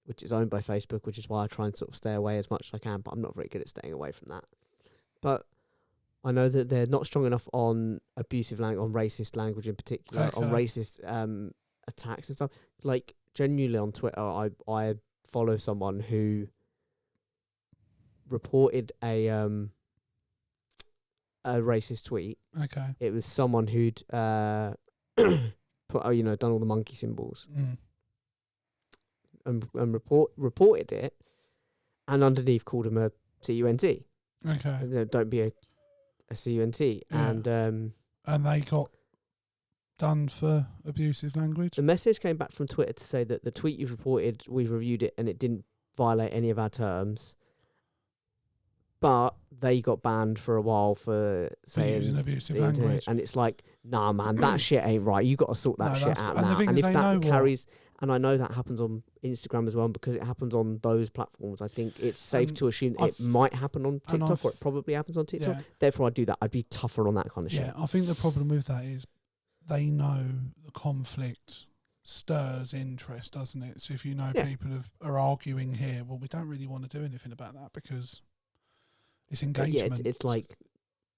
which is owned by Facebook, which is why I try and sort of stay away as much as I can, but I'm not very good at staying away from that. But I know that they're not strong enough on abusive language, on racist language in particular, on racist attacks and stuff. Like, genuinely on Twitter, I follow someone who reported a racist tweet. Okay. It was someone who'd done all the monkey symbols. And reported it, and underneath called him a cunt. Okay. And don't be a cunt. Yeah. And they got done for abusive language. the message came back from Twitter to say that the tweet you've reported, we've reviewed it, and it didn't violate any of our terms. But they got banned for a while for saying using abusive language. And it's like, nah, man, that shit ain't right. You got to sort that shit out now. And if that carries, and I know that happens on Instagram as well, because it happens on those platforms. I think it's safe to assume that it might happen on TikTok, or it probably happens on TikTok. Yeah. Therefore, I'd do that. I'd be tougher on that kind of shit. Yeah, I think the problem with that is they know the conflict stirs interest, doesn't it? So if you know people are arguing here, well, we don't really want to do anything about that because it's engagement. Yeah, it's like,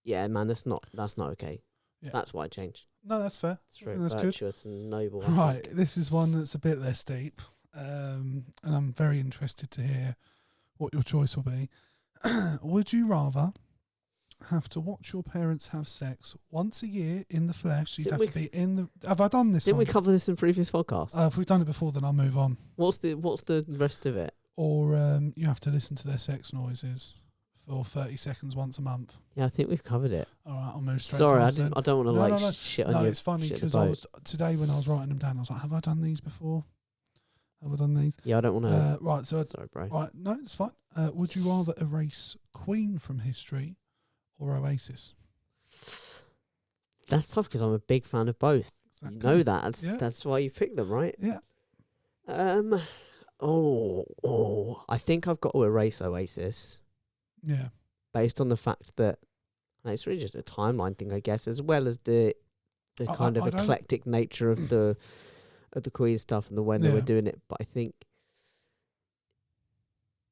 yeah, man, that's not okay. Yeah. That's why I changed. No, that's fair. It's very that's virtuous and noble. Right, this is one that's a bit less deep, and I'm very interested to hear what your choice will be. Would you rather have to watch your parents have sex once a year in the flesh? You'd have to be in the... Have I done this Didn't we cover this in previous podcasts? If we've done it before, then I'll move on. What's the rest of it? Or you have to listen to their sex noises for 30 seconds once a month. Yeah, I think we've covered it. All right, I'll move straight. Sorry, I don't want to shit on you. No, it's funny because today when I was writing them down, I was like, have I done these before? Have I done these? Yeah, I don't want to. Right, so sorry, bro. Right, no, it's fine. Would you rather erase Queen from history or Oasis? That's tough because I'm a big fan of both. Exactly. You know that. That's why you picked them, right? Yeah. I think I've got to erase Oasis. Yeah. Based on the fact that, and it's really just a timeline thing, I guess, as well as the kind of eclectic nature of the Queen stuff and the way they were doing it. But I think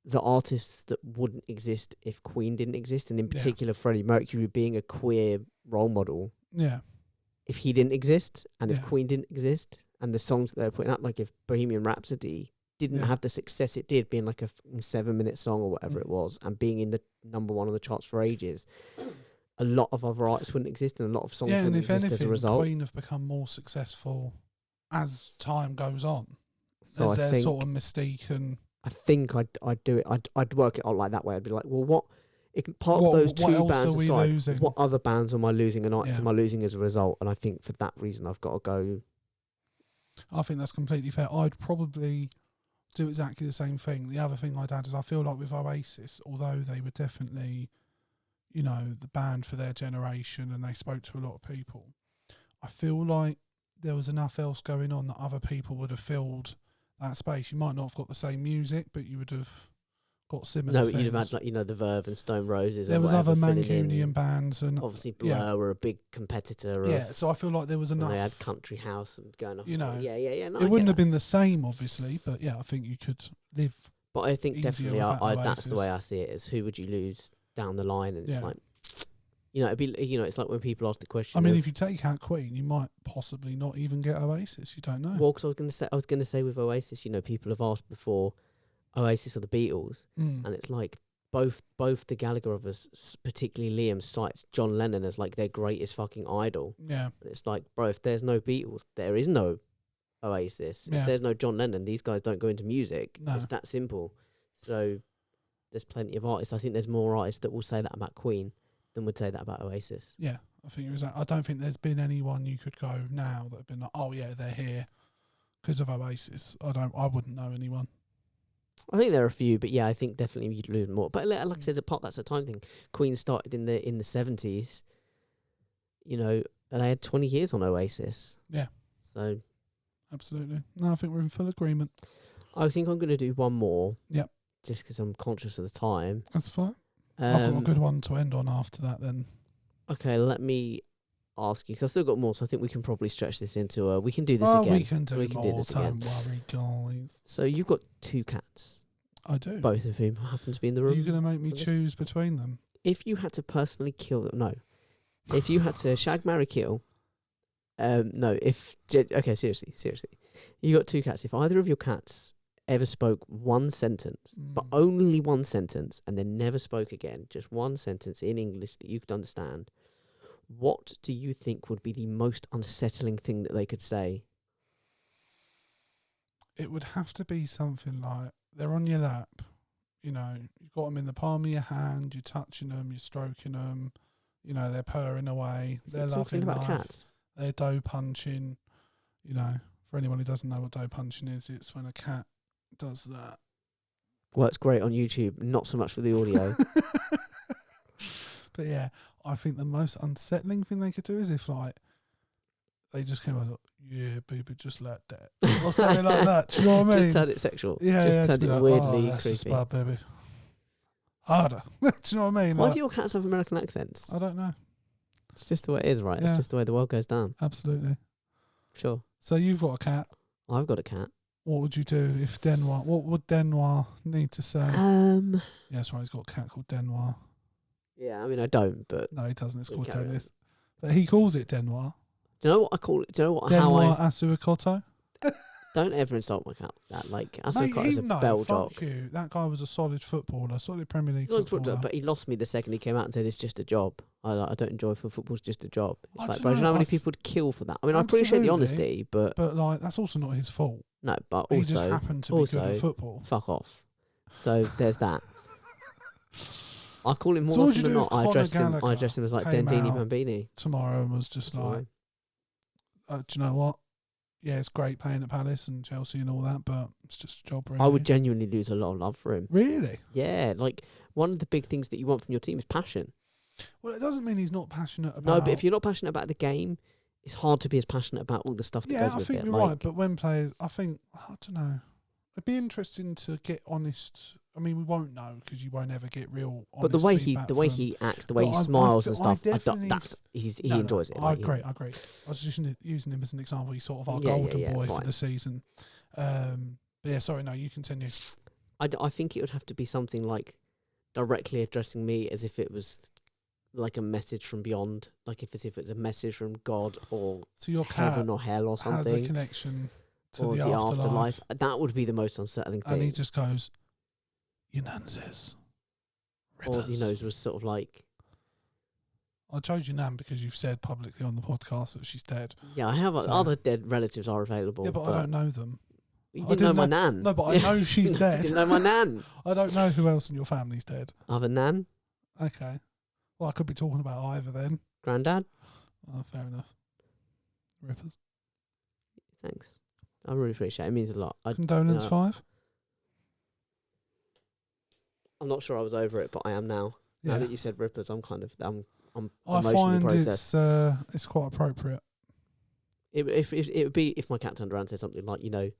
the artists that wouldn't exist if Queen didn't exist, and in particular Freddie Mercury being a queer role model. Yeah. If he didn't exist, and if Queen didn't exist, and the songs that they were putting out, like if Bohemian Rhapsody didn't have the success it did, being like a 7-minute song or whatever it was, and being in the number one on the charts for ages, a lot of other artists wouldn't exist, and a lot of songs wouldn't exist as a result. Queen have become more successful as time goes on. So there's their sort of mystique, and I think I'd do it. I'd work it out like that way. I'd be like, well, what? Part of those two bands aside, what other bands am I losing and artists am I losing as a result? And I think for that reason, I've got to go. I think that's completely fair. I'd probably do exactly the same thing. The other thing I'd add is I feel like with Oasis, although they were definitely, the band for their generation and they spoke to a lot of people, I feel like there was enough else going on that other people would have filled that space. You might not have got the same music, but you would have got similar things. You'd have had the Verve and Stone Roses. There was other Mancunian bands, and obviously Blur were a big competitor. So I feel like there was enough. They had Country House and going off. No, it wouldn't have been the same, obviously, but I think you could live. But I think definitely, that's the way I see it. Is who would you lose down the line? And it's like, it'd be, it's like when people ask the question. I mean, if you take out Queen, you might possibly not even get Oasis. You don't know. Well, because I was going to say with Oasis, people have asked before, Oasis or the Beatles, and it's like both the Gallagher brothers, particularly Liam, cites John Lennon as like their greatest fucking idol. Yeah, and it's like, bro, if there's no Beatles, there is no Oasis. If there's no John Lennon, these guys don't go into music. No. It's that simple. So there's plenty of artists. I think there's more artists that will say that about Queen than would say that about Oasis. Yeah, I think I don't think there's been anyone you could go now that have been like, oh yeah, they're here because of Oasis. I wouldn't know anyone. I think there are a few, but I think definitely you'd lose more. But like I said, that's a time thing. Queen started in the 70s, and they had 20 years on Oasis. Yeah. So. Absolutely. No, I think we're in full agreement. I think I'm going to do one more. Yep. Just because I'm conscious of the time. That's fine. I've got a good one to end on after that then. Okay, let me ask you, because I've still got more, so I think we can probably stretch this into we can do this Oh, again. we can do We can do more. this again. Don't worry, guys. So you've got 2 cats, I do. both of whom happen to be in the Are room. you going to make me Just- choose between them? If you had to personally kill them, no. If you had to shag, marry, kill, no. Okay, seriously, you got 2 cats. If either of your cats ever spoke one sentence, but only one sentence, and then never spoke again, just one sentence in English that you could understand, what do you think would be the most unsettling thing that they could say? It would have to be something like, they're on your lap, you know, you've got them in the palm of your hand, you're touching them, you're stroking them, you know, they're purring away, Is they're it talking loving about life, cats? they're dough punching, you know. For anyone who doesn't know what dough punching is, it's when a cat does that. Works great on YouTube, not so much for the audio. But yeah, I think the most unsettling thing they could do is if, like, they just came out, yeah, baby, just like that, or something like that. Do you know what I mean? Just turn it sexual. Yeah, just yeah, turn to it be like, weirdly oh, that's creepy. just bad, baby. Harder. Do you know what I mean? Why Like, do your cats have American accents? I don't know. It's just the way it is, right? Yeah. It's just the way the world goes down. Absolutely. Sure. So you've got a cat. I've got a cat. What would you do if Denoir? What would Denoir need to say? Yeah, that's right. He's got a cat called Denoir. Yeah, I mean, I don't, but No, he doesn't. It's You called carry on. Dennis. But he calls it Denoir. do you know what I call it? Do you know what, how Denoir I... Asuikoto. Don't ever insult my cat like that. Like, Mate, Asocot is a bell fuck job. you. That guy was a solid footballer, solid Premier League footballer. But he lost me the second he came out and said it's just a job. I don't enjoy football's just a job. It's I like, dunno, bro, do you know how many I've- people would kill for that? I mean, I appreciate the Absolutely. honesty, but But like, that's also not his fault. no, but He just also, happened to be good also- at football. fuck off. So there's that. I call him more So what'd often you than do not. if I address Conor him. I Gallagher address him as like came Dendini out Bambini. Tomorrow and was just like, do you know what? Yeah, it's great playing at Palace and Chelsea and all that, but it's just a job, really. I would genuinely lose a lot of love for him. Really? Yeah, like one of the big things that you want from your team is passion. Well, it doesn't mean he's not passionate about... No, but if you're not passionate about the game, it's hard to be as passionate about all the stuff that Yeah, goes I with think it. you're Like, right, but when players... I think... I don't know. It'd be interesting to get honest... I mean, we won't know because you won't ever get real honest but the way feedback he from- he acts, the way But he I smiles and stuff, definitely- he No, enjoys it. I Like, agree, I agree. I was just using him as an example. He's sort of our Yeah, yeah, golden yeah, boy for fine. the season. But yeah, sorry, no, you continue. I think it would have to be something like directly addressing me as if it was like a message from beyond, like if it's a message from God or So your cat heaven or hell or has a something, connection to or the afterlife. That would be the most unsettling And he thing. just goes, your nan says, Or rippers. you know, was sort of like, I chose your nan because you've said publicly on the podcast that she's dead. yeah, I have So- other dead relatives are available. Yeah, but I don't know them. You I didn't know didn't my know- nan. No, but I Yeah. know she's You dead. didn't know my nan. I don't know who else in your family's dead. Other nan, Okay. Well, I could be talking about either then. granddad. Oh, fair enough. Rippers. Thanks. I really appreciate it. It means a lot. Condolence no. 5? I'm not sure I was over it, but I am now. Now Yeah. that you said rippers, I'm I emotionally find processed. it's quite appropriate. It would be if my cat turned around and said something like, you know,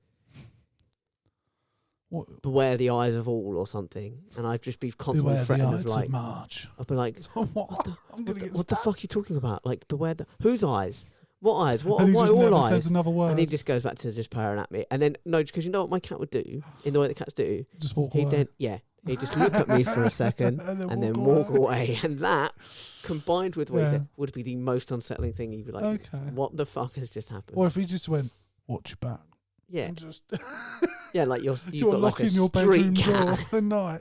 What, beware the eyes of all or something, and I'd just be constantly beware the threatened eyes of like, of March. I'd be like, What? I'm going to get what the stabbed. fuck are you talking about? Like, beware whose eyes? What eyes? What? And he Why just all never eyes? says another word. And he just goes back to just purring at me, and then no, because you know what my cat would do in the way that cats do. Just walk He'd away. then he'd just look at me for a second and then walk away, and that combined with what he Yeah. said would be the most unsettling thing. You'd be like, Okay. what the fuck has just happened? Or if he just went, watch your back. Yeah, And just yeah, like you've you're got like a locking your bedroom street door cat. at night.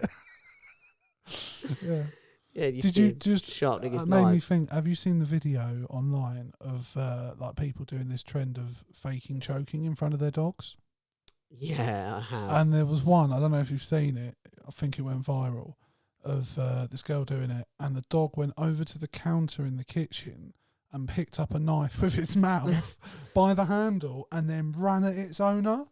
Yeah. Yeah, you Did see you him just sharpening his It made me knives. think, have you seen the video online of like people doing this trend of faking choking in front of their dogs? Yeah, I have. And there was one, I don't know if you've seen it, I think it went viral, of this girl doing it, and the dog went over to the counter in the kitchen and picked up a knife with its mouth by the handle and then ran at its owner,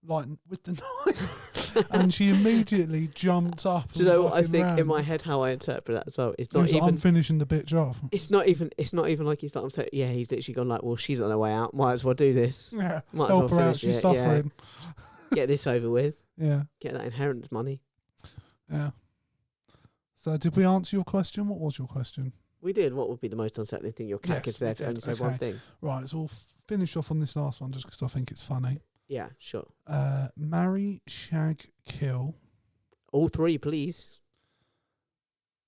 like with the knife. And she immediately jumped up. Do you and know what I fucking think ran. in my head? How I interpret that as well. It's He not was like, even. I'm finishing the bitch off. It's not even like he's like, I'm saying, yeah, he's literally gone like, well, she's on her way out. Might as well do this. Yeah, Might as help well her out. finish She's it. suffering. Yeah. Get this over with. Yeah, Get that inheritance money. yeah. So did we answer your question? What was your question? We did. What would be the most unsettling thing your cat Yes, could say we if it did. only said one Okay. thing? Right, so we'll finish off on this last one just because I think it's funny. Yeah, sure. Marry, shag, kill. All three, please.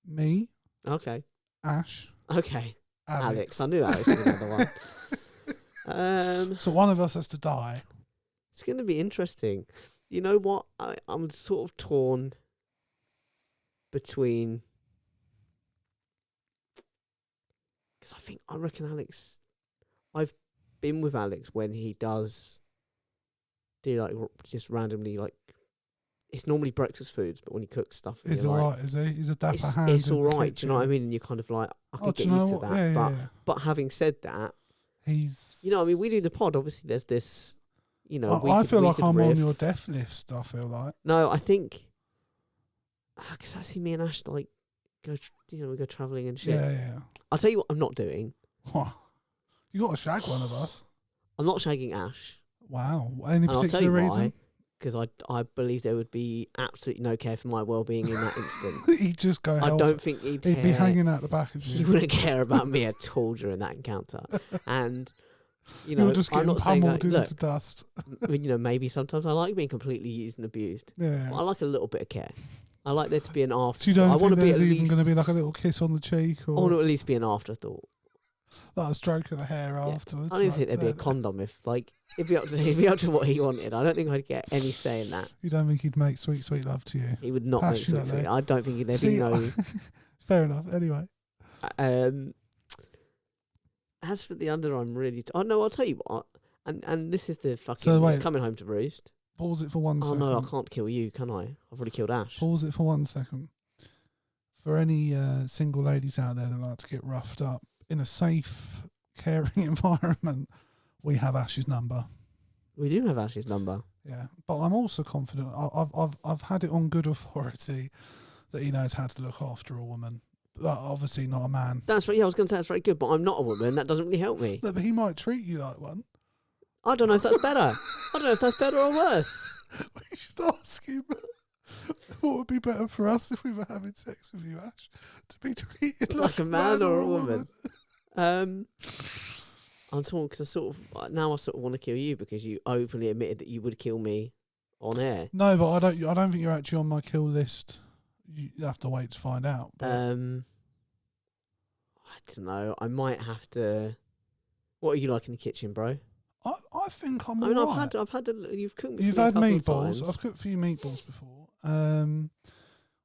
Me, Okay. Ash, Okay. Alex. I knew Alex was another one. So one of us has to die. It's going to be interesting. You know what? I'm sort of torn between... Because I reckon Alex... I've been with Alex when he does do like just randomly like... It's normally breakfast foods, but when he cooks stuff... He's you're alright, is he? He's a dapper hand. It's in the alright, do you know what I kitchen. mean? And you're kind of like, I could do get you know used to what? that. Yeah. But having said that, He's... you know what I mean? We do the pod, obviously there's this, you know... I feel like I'm riff. on your death list, I feel like. No, I think... Because I see me and Ash, like, we go travelling and shit. Yeah. I'll tell you what I'm not doing. What? You got to shag one of us. I'm not shagging Ash. Wow. Any And I'll tell particular you reason? why. Because I believe there would be absolutely no care for my well-being in that instant. He'd just go I hell don't think he'd care. He'd be hanging out the back of He you. wouldn't care about me at all during that encounter. And, you know, You're just I'm getting not saying, pummeled like, look, into dust. I mean, you know, maybe sometimes I like being completely used and abused. Yeah. But I like a little bit of care. I like there to be an afterthought. So you don't I want think to be there's at even least... going to be like a little kiss on the cheek I want or to at least be an afterthought. like a stroke of the hair afterwards? I don't like think there'd be a condom if, like, it'd be up to what he wanted. I don't think I'd get any say in that. You don't think he'd make sweet, sweet love to you? He would not make Passionately. sweet. I don't think there'd See, be no... Fair enough. Anyway. As for the other, I'm really... oh, no, I'll tell you what. And this is the fucking... So, it's wait. coming home to roost. Pause it for 1 Oh, second. no, I can't kill you, can I? I've already killed Ash. Pause it for 1 second. For any single ladies out there that like to get roughed up, in a safe, caring environment, we have Ash's number. We do have Ash's number. Yeah, but I'm also confident. I've had it on good authority that he knows how to look after a woman. But obviously not a man. That's right. Yeah, I was going to say that's very good, but I'm not a woman. That doesn't really help me. No, but he might treat you like one. I don't know if that's better. I don't know if that's better or worse. We should ask him what would be better for us if we were having sex with you, Ash, to be treated Like a man or a woman. I'm torn because I sort of want to kill you because you openly admitted that you would kill me on air. No, but I don't think you're actually on my kill list. You have to wait to find out. But I don't know. I might have to. What are you like in the kitchen, bro? I think I'm I mean, alright. I've had you've cooked me. You've for me a had couple of meatballs. times. I've cooked for you meatballs before.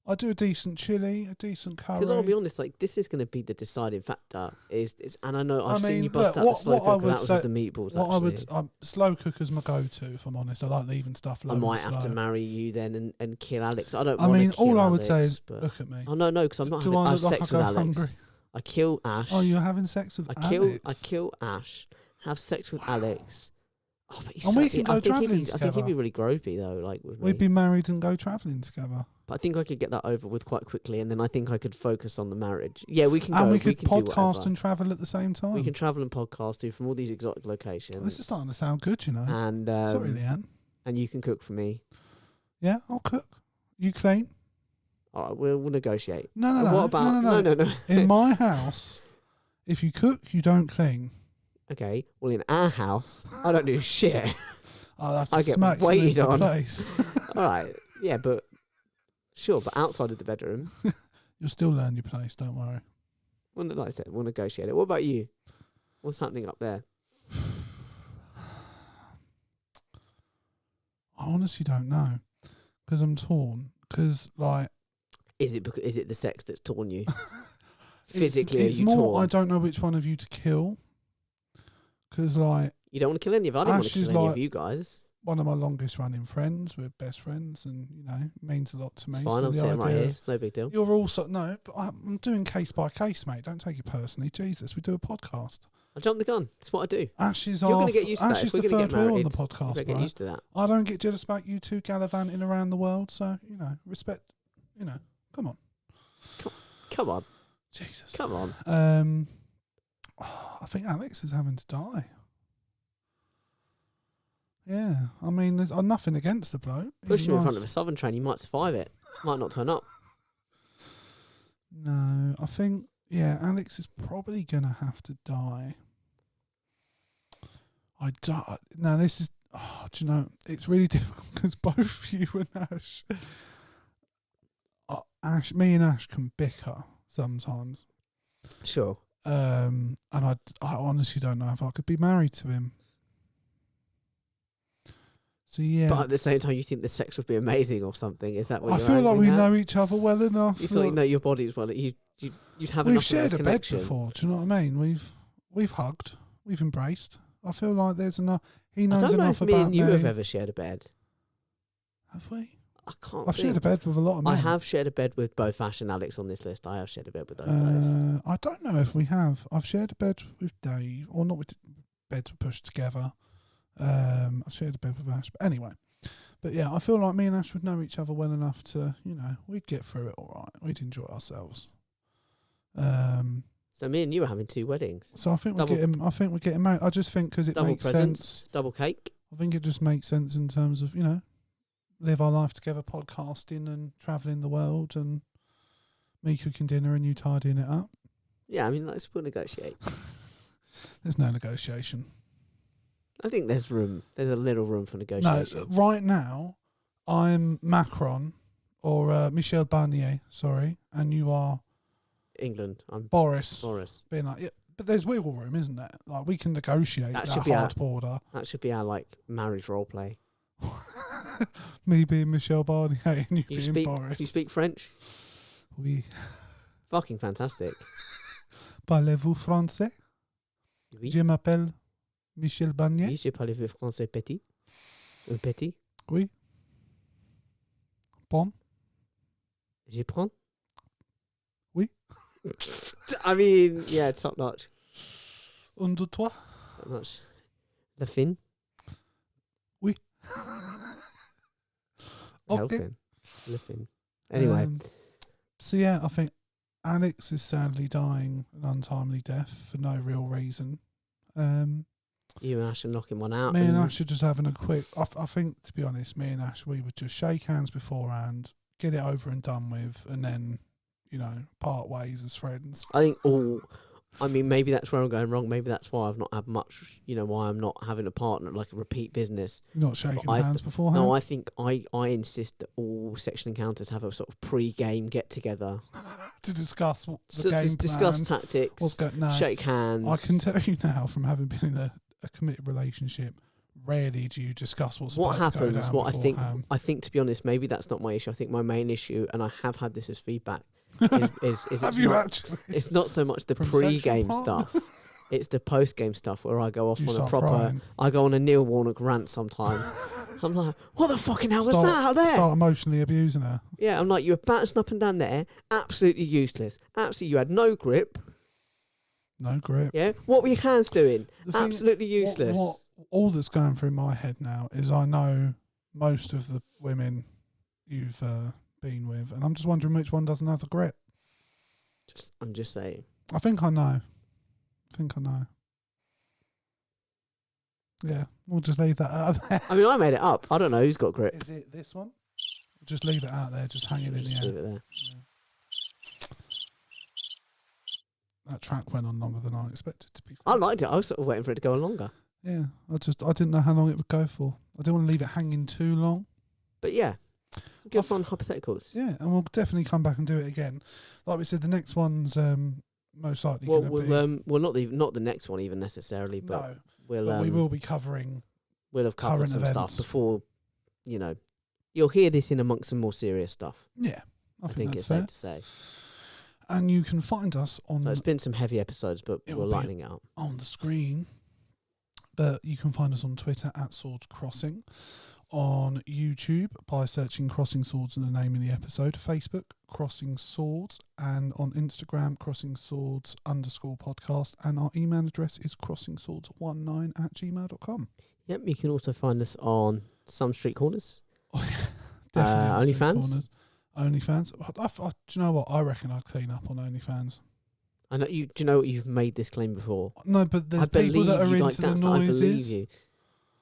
I do a decent chili, a decent curry. Because I'll be honest, like this is going to be the deciding factor. And I know I've I seen mean, you bust look, out the slow what I cooker. would That was say- with the meatballs. What Actually, I would slow cooker's my go-to. If I'm honest, I like leaving stuff low. I might and have to slow. marry you then and kill Alex. I don't. I wanna mean, all kill I would Alex, say is, but look at me. oh no, because I'm not Do having. I I look have like sex I with go Alex. hungry? I kill Ash. Oh, you're having sex with Alex? I kill Ash. Have sex with Alex. Oh, but he's And so, we can go I think travelling I think he'd together. be really gropey though, like with me. We'd be married and go travelling together. But I think I could get that over with quite quickly, and then I think I could focus on the marriage. Yeah, we can And go. we could can do podcast whatever. and travel at the same time. We can travel and podcast too from all these exotic locations. This is starting to sound good, you know. And Sorry, Leanne. and you can cook for me. Yeah, I'll cook. You clean? All right, we'll negotiate. No. What about no? In my house, if you cook, you don't clean. Okay, well in our house, I don't do shit. I'll have to I get smack you waited into on. place. All right, yeah, but sure, but outside of the bedroom, You'll still learn your place, don't worry. well, like I said, we'll negotiate it. What about you? What's happening up there? I honestly don't know. Because I'm torn. Because, like... Is it the sex that's torn you? it's- Physically, it's are you more, torn? I don't know which one of you to kill. Because, like, You don't want to kill any of. I don't want Ash to is kill any like- of you guys. one of my longest running friends, we're best friends, and, you know, means a lot to me. Fine, so I'm the sitting right idea here. of- It's no big deal. You're also... No, but I'm doing case by case, mate. Don't take it personally. Jesus, we do a podcast. I jumped the gun. It's what I do. Ash is You're going to get used to that. Ash If is we're the going to third get wheel married, on the you podcast, better get bro. used to that. I don't get jealous about you two gallivanting around the world, so, you know, respect, you know, come on. Come on. Jesus. Come on. I think Alex is having to die. Yeah, I mean, there's nothing against the bloke. Push He's him in front nice. of a southern train. You might survive it. Might not turn up. No, I think Yeah, Alex is probably gonna have to die. Now this is. Oh, do you know? It's really difficult because both you and me and Ash can bicker sometimes. Sure. And I honestly don't know if I could be married to him. So yeah, But at the same time, you think the sex would be amazing or something? Is that what I you're feel like angry we at? know each other well enough. You feel like you know your bodies well. You'd have We've enough shared of a a bed connection. before. Do you know what I mean? We've hugged, we've embraced. I feel like there's enough. He I knows don't know enough if me about and you have ever shared a bed. Have we? I can't. I've shared a think. bed with a lot of men. I have shared a bed with both Ash and Alex on this list. I have shared a bed with both. I don't know if we have. I've shared a bed with Dave, or not with beds were pushed together. I've shared a bed with Ash, but anyway. But yeah, I feel like me and Ash would know each other well enough to, we'd get through it all right. We'd enjoy ourselves. So me and you are having 2 weddings. So I think we're getting married. I just think because it Double makes presents, sense. double cake. I think it just makes sense in terms of, live our life together, podcasting and travelling the world, and me cooking dinner and you tidying it up. Yeah, I mean, we'll negotiate. There's no negotiation. I think there's room. There's a little room for negotiation. No, right now, I'm Macron or Michel Barnier, sorry, and you are England. I'm Boris. Being like, yeah, but there's wiggle room, isn't there? Like, we can negotiate that hard border. That should be our marriage role play. Me being Michel Barnier and you being Boris. Do you speak French? Oui. Fucking fantastic. Parlez-vous français? Oui. Je m'appelle Michel Barnier. Oui, je parle français petit. Un petit. Oui. Bon. Je prends. Oui. I mean, yeah, top notch. Un, deux, trois. Top notch. Le fin. Oui. Okay. Elfin. Le fin. Anyway. So yeah, I think Alex is sadly dying an untimely death for no real reason. You and Ash are knocking one out. Me and Ash are just having a quick. I think, to be honest, me and Ash, we would just shake hands beforehand, get it over and done with, and then, part ways as friends. I think maybe that's where I'm going wrong. Maybe that's why I've not had much, why I'm not having a partner, like a repeat business. You're not shaking hands beforehand? No, I think I insist that all section encounters have a sort of pre-game get-together. To discuss the game plan. Discuss tactics, shake hands. I can tell you now, from having been in a committed relationship, rarely do you discuss what happens. I think, to be honest, maybe that's not my issue. I think my main issue, and I have had this as feedback, is it's not so much the pre-game stuff. It's the post-game stuff where I go off on a proper. Crying. I go on a Neil Warnock rant sometimes. I'm like, what the fucking hell was that out there? Start emotionally abusing her. Yeah, I'm like, you were bouncing up and down there, absolutely useless. Absolutely, you had no grip. No grip. Yeah, what were your hands doing? Absolutely useless. What all that's going through my head now is I know most of the women you've been with, and I'm just wondering which one doesn't have the grip. I'm just saying. I think I know. Yeah, we'll just leave that out there. I mean, I made it up. I don't know who's got grip. Is it this one? Just leave it out there. Just hang it in the air. Leave it there. Yeah. That track went on longer than I expected to be. I liked it. I was sort of waiting for it to go on longer. Yeah, I didn't know how long it would go for. I didn't want to leave it hanging too long. But yeah, some good fun hypotheticals. Yeah, and we'll definitely come back and do it again. Like we said, the next one's most likely going to be. Well, not the next one even necessarily, but we will be covering. We'll have covered some events. Stuff before, you'll hear this in amongst some more serious stuff. Yeah, I think it's fair safe to say. And you can find us on. So it's been some heavy episodes, but we're lightening it up on the screen. But you can find us on Twitter @Swords Crossing, on YouTube by searching Crossing Swords and the name of the episode, Facebook Crossing Swords, and on Instagram CrossingSwords_podcast, and our email address is crossingswords19@gmail.com. Yep, you can also find us on some street corners. Definitely OnlyFans. OnlyFans. Do you know what? I reckon I'd clean up on OnlyFans. I know you. Do you know what, you've made this claim before? No, but there's people that are into the noises. I believe you.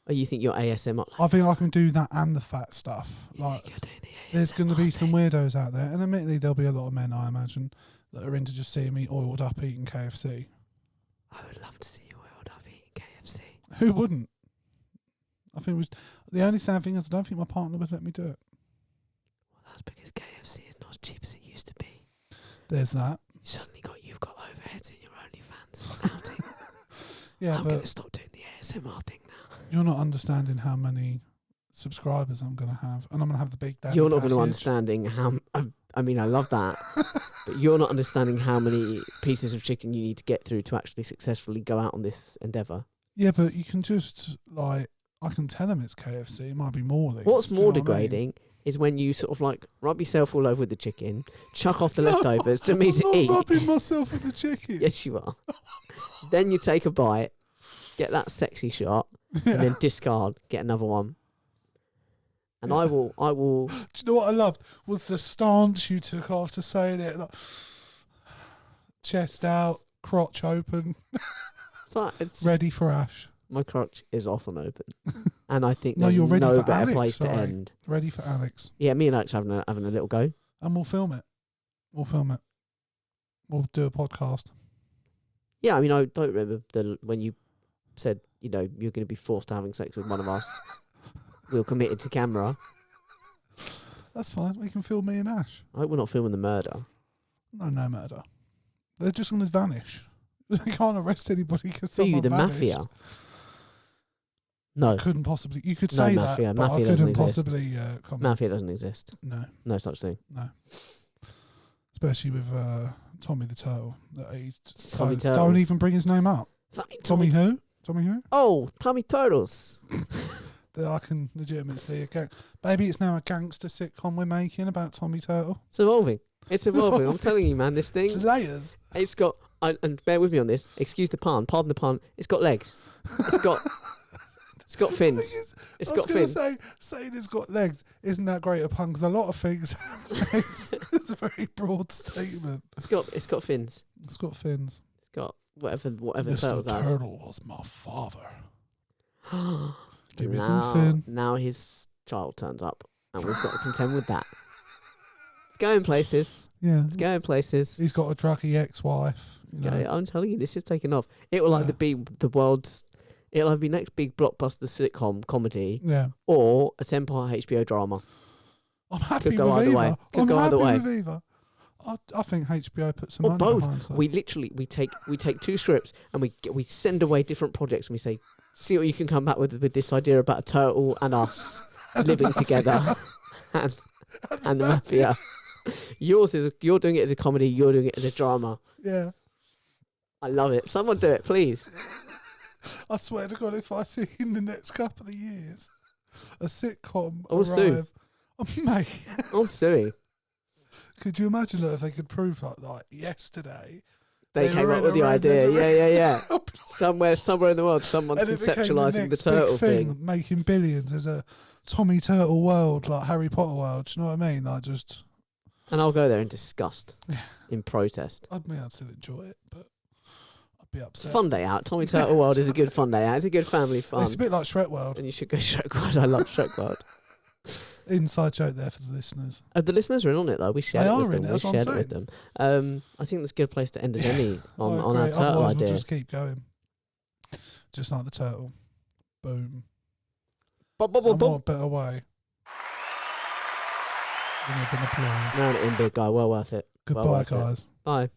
Oh, you think you're ASMR? I think I can do that and the fat stuff. Like, you're doing the ASMR there's going to be some weirdos out there, and admittedly there'll be a lot of men, I imagine, that are into just seeing me oiled up eating KFC. I would love to see you oiled up eating KFC. Who wouldn't? I think it was the only sad thing is I don't think my partner would let me do it. Well, that's because KFC is not as cheap as it used to be. There's that. You've got overheads in your OnlyFans outing. Yeah, I'm but going to stop doing the ASMR thing now. you're not understanding how many subscribers I'm going to have, and I'm going to have the big daddy You're not going to package. understanding how. I mean, I love that, but you're not understanding how many pieces of chicken you need to get through to actually successfully go out on this endeavour. Yeah, but you can just I can tell them it's KFC. It might be Morley's. What's Do you know more what I mean? degrading is when you sort of like rub yourself all over with the chicken, chuck off the leftovers to me to I'm eat. not rubbing myself with the chicken. Yes, you are. Then you take a bite, get that sexy shot, and then discard, get another one. And I will. Do you know what I loved? Was the stance you took after saying it. Like, chest out, crotch open, It's ready for Ash. My crotch is often open, and I think No, there's you're ready no for better Alex, place to sorry. end. Ready for Alex. Yeah, me and Alex are having a little go. And we'll film it. We'll do a podcast. Yeah, I mean, I don't remember when you said, you're going to be forced to having sex with one of us. We were committed to camera. That's fine. We can film me and Ash. I hope we're not filming the murder. No murder. They're just going to vanish. They can't arrest anybody because Are someone you the vanished. mafia? No, Couldn't possibly. You could No, say mafia. that, but Mafia I doesn't couldn't exist. possibly comment. mafia doesn't exist. No such thing. No. Especially with Tommy the Turtle. Tommy Turtle. Don't even bring his name up. Fucking Tommy who? Tommy who? Oh, Tommy Turtles. That I can legitimately see. Maybe it's now a gangster sitcom we're making about Tommy Turtle. It's evolving. It's evolving. I'm telling you, man. This thing. It's layers. It's got. And bear with me on this. Excuse the pun. Pardon the pun. It's got legs. It's got. It's got fins. It's got fins. I was going to say, saying it's got legs isn't that great a pun because a lot of things have legs. It's a very broad statement. It's got fins. It's got fins. It's got whatever Mr. turtles have. Turtle was my father. Give me some fin. Now his child turns up, and we've got to contend with that. It's going places. Yeah. It's going places. He's got a druggy ex-wife. I'm telling you, this is taking off. It will either be the world's. It'll either be next big blockbuster sitcom comedy, Yeah. or a 10-part HBO drama. I'm happy Could go with either either. way. Could I'm go happy either way. with either. I think HBO put some Or money both. behind it. We take two scripts and we send away different projects and we say, see what you can come back with this idea about a turtle and us living together and the mafia. You're doing it as a comedy. You're doing it as a drama. Yeah. I love it. Someone do it, please. I swear to God, if I see in the next couple of years a sitcom I'll sue. arrive, mate, I'm suing. could you imagine that if they could prove like yesterday They They came were up in with a the red idea. desert. Yeah. Somewhere in the world, someone's and it became conceptualizing the next turtle big thing. making billions as a Tommy Turtle world, like Harry Potter world. Do you know what I mean? Like just, And I'll go there in disgust, in protest. I'd still enjoy it, but I'd be It's a upset. fun day out. Tommy Turtle World is a good fun day out. It's a good family fun. It's a bit like Shrek World. And you should go Shrek World. I love Shrek World. Inside joke there for the listeners. The listeners are in on it though. We shared They it are with in them. it, We that's what I'm shared it with them. I think that's a good place to end as any on our Great. turtle Otherwise idea. We'll just keep going. Just like the turtle. Boom. Bop, bop, And bop, what better way than with an applause. bop. Round it in, big guy. Well worth it. Goodbye, worth it. guys. Bye.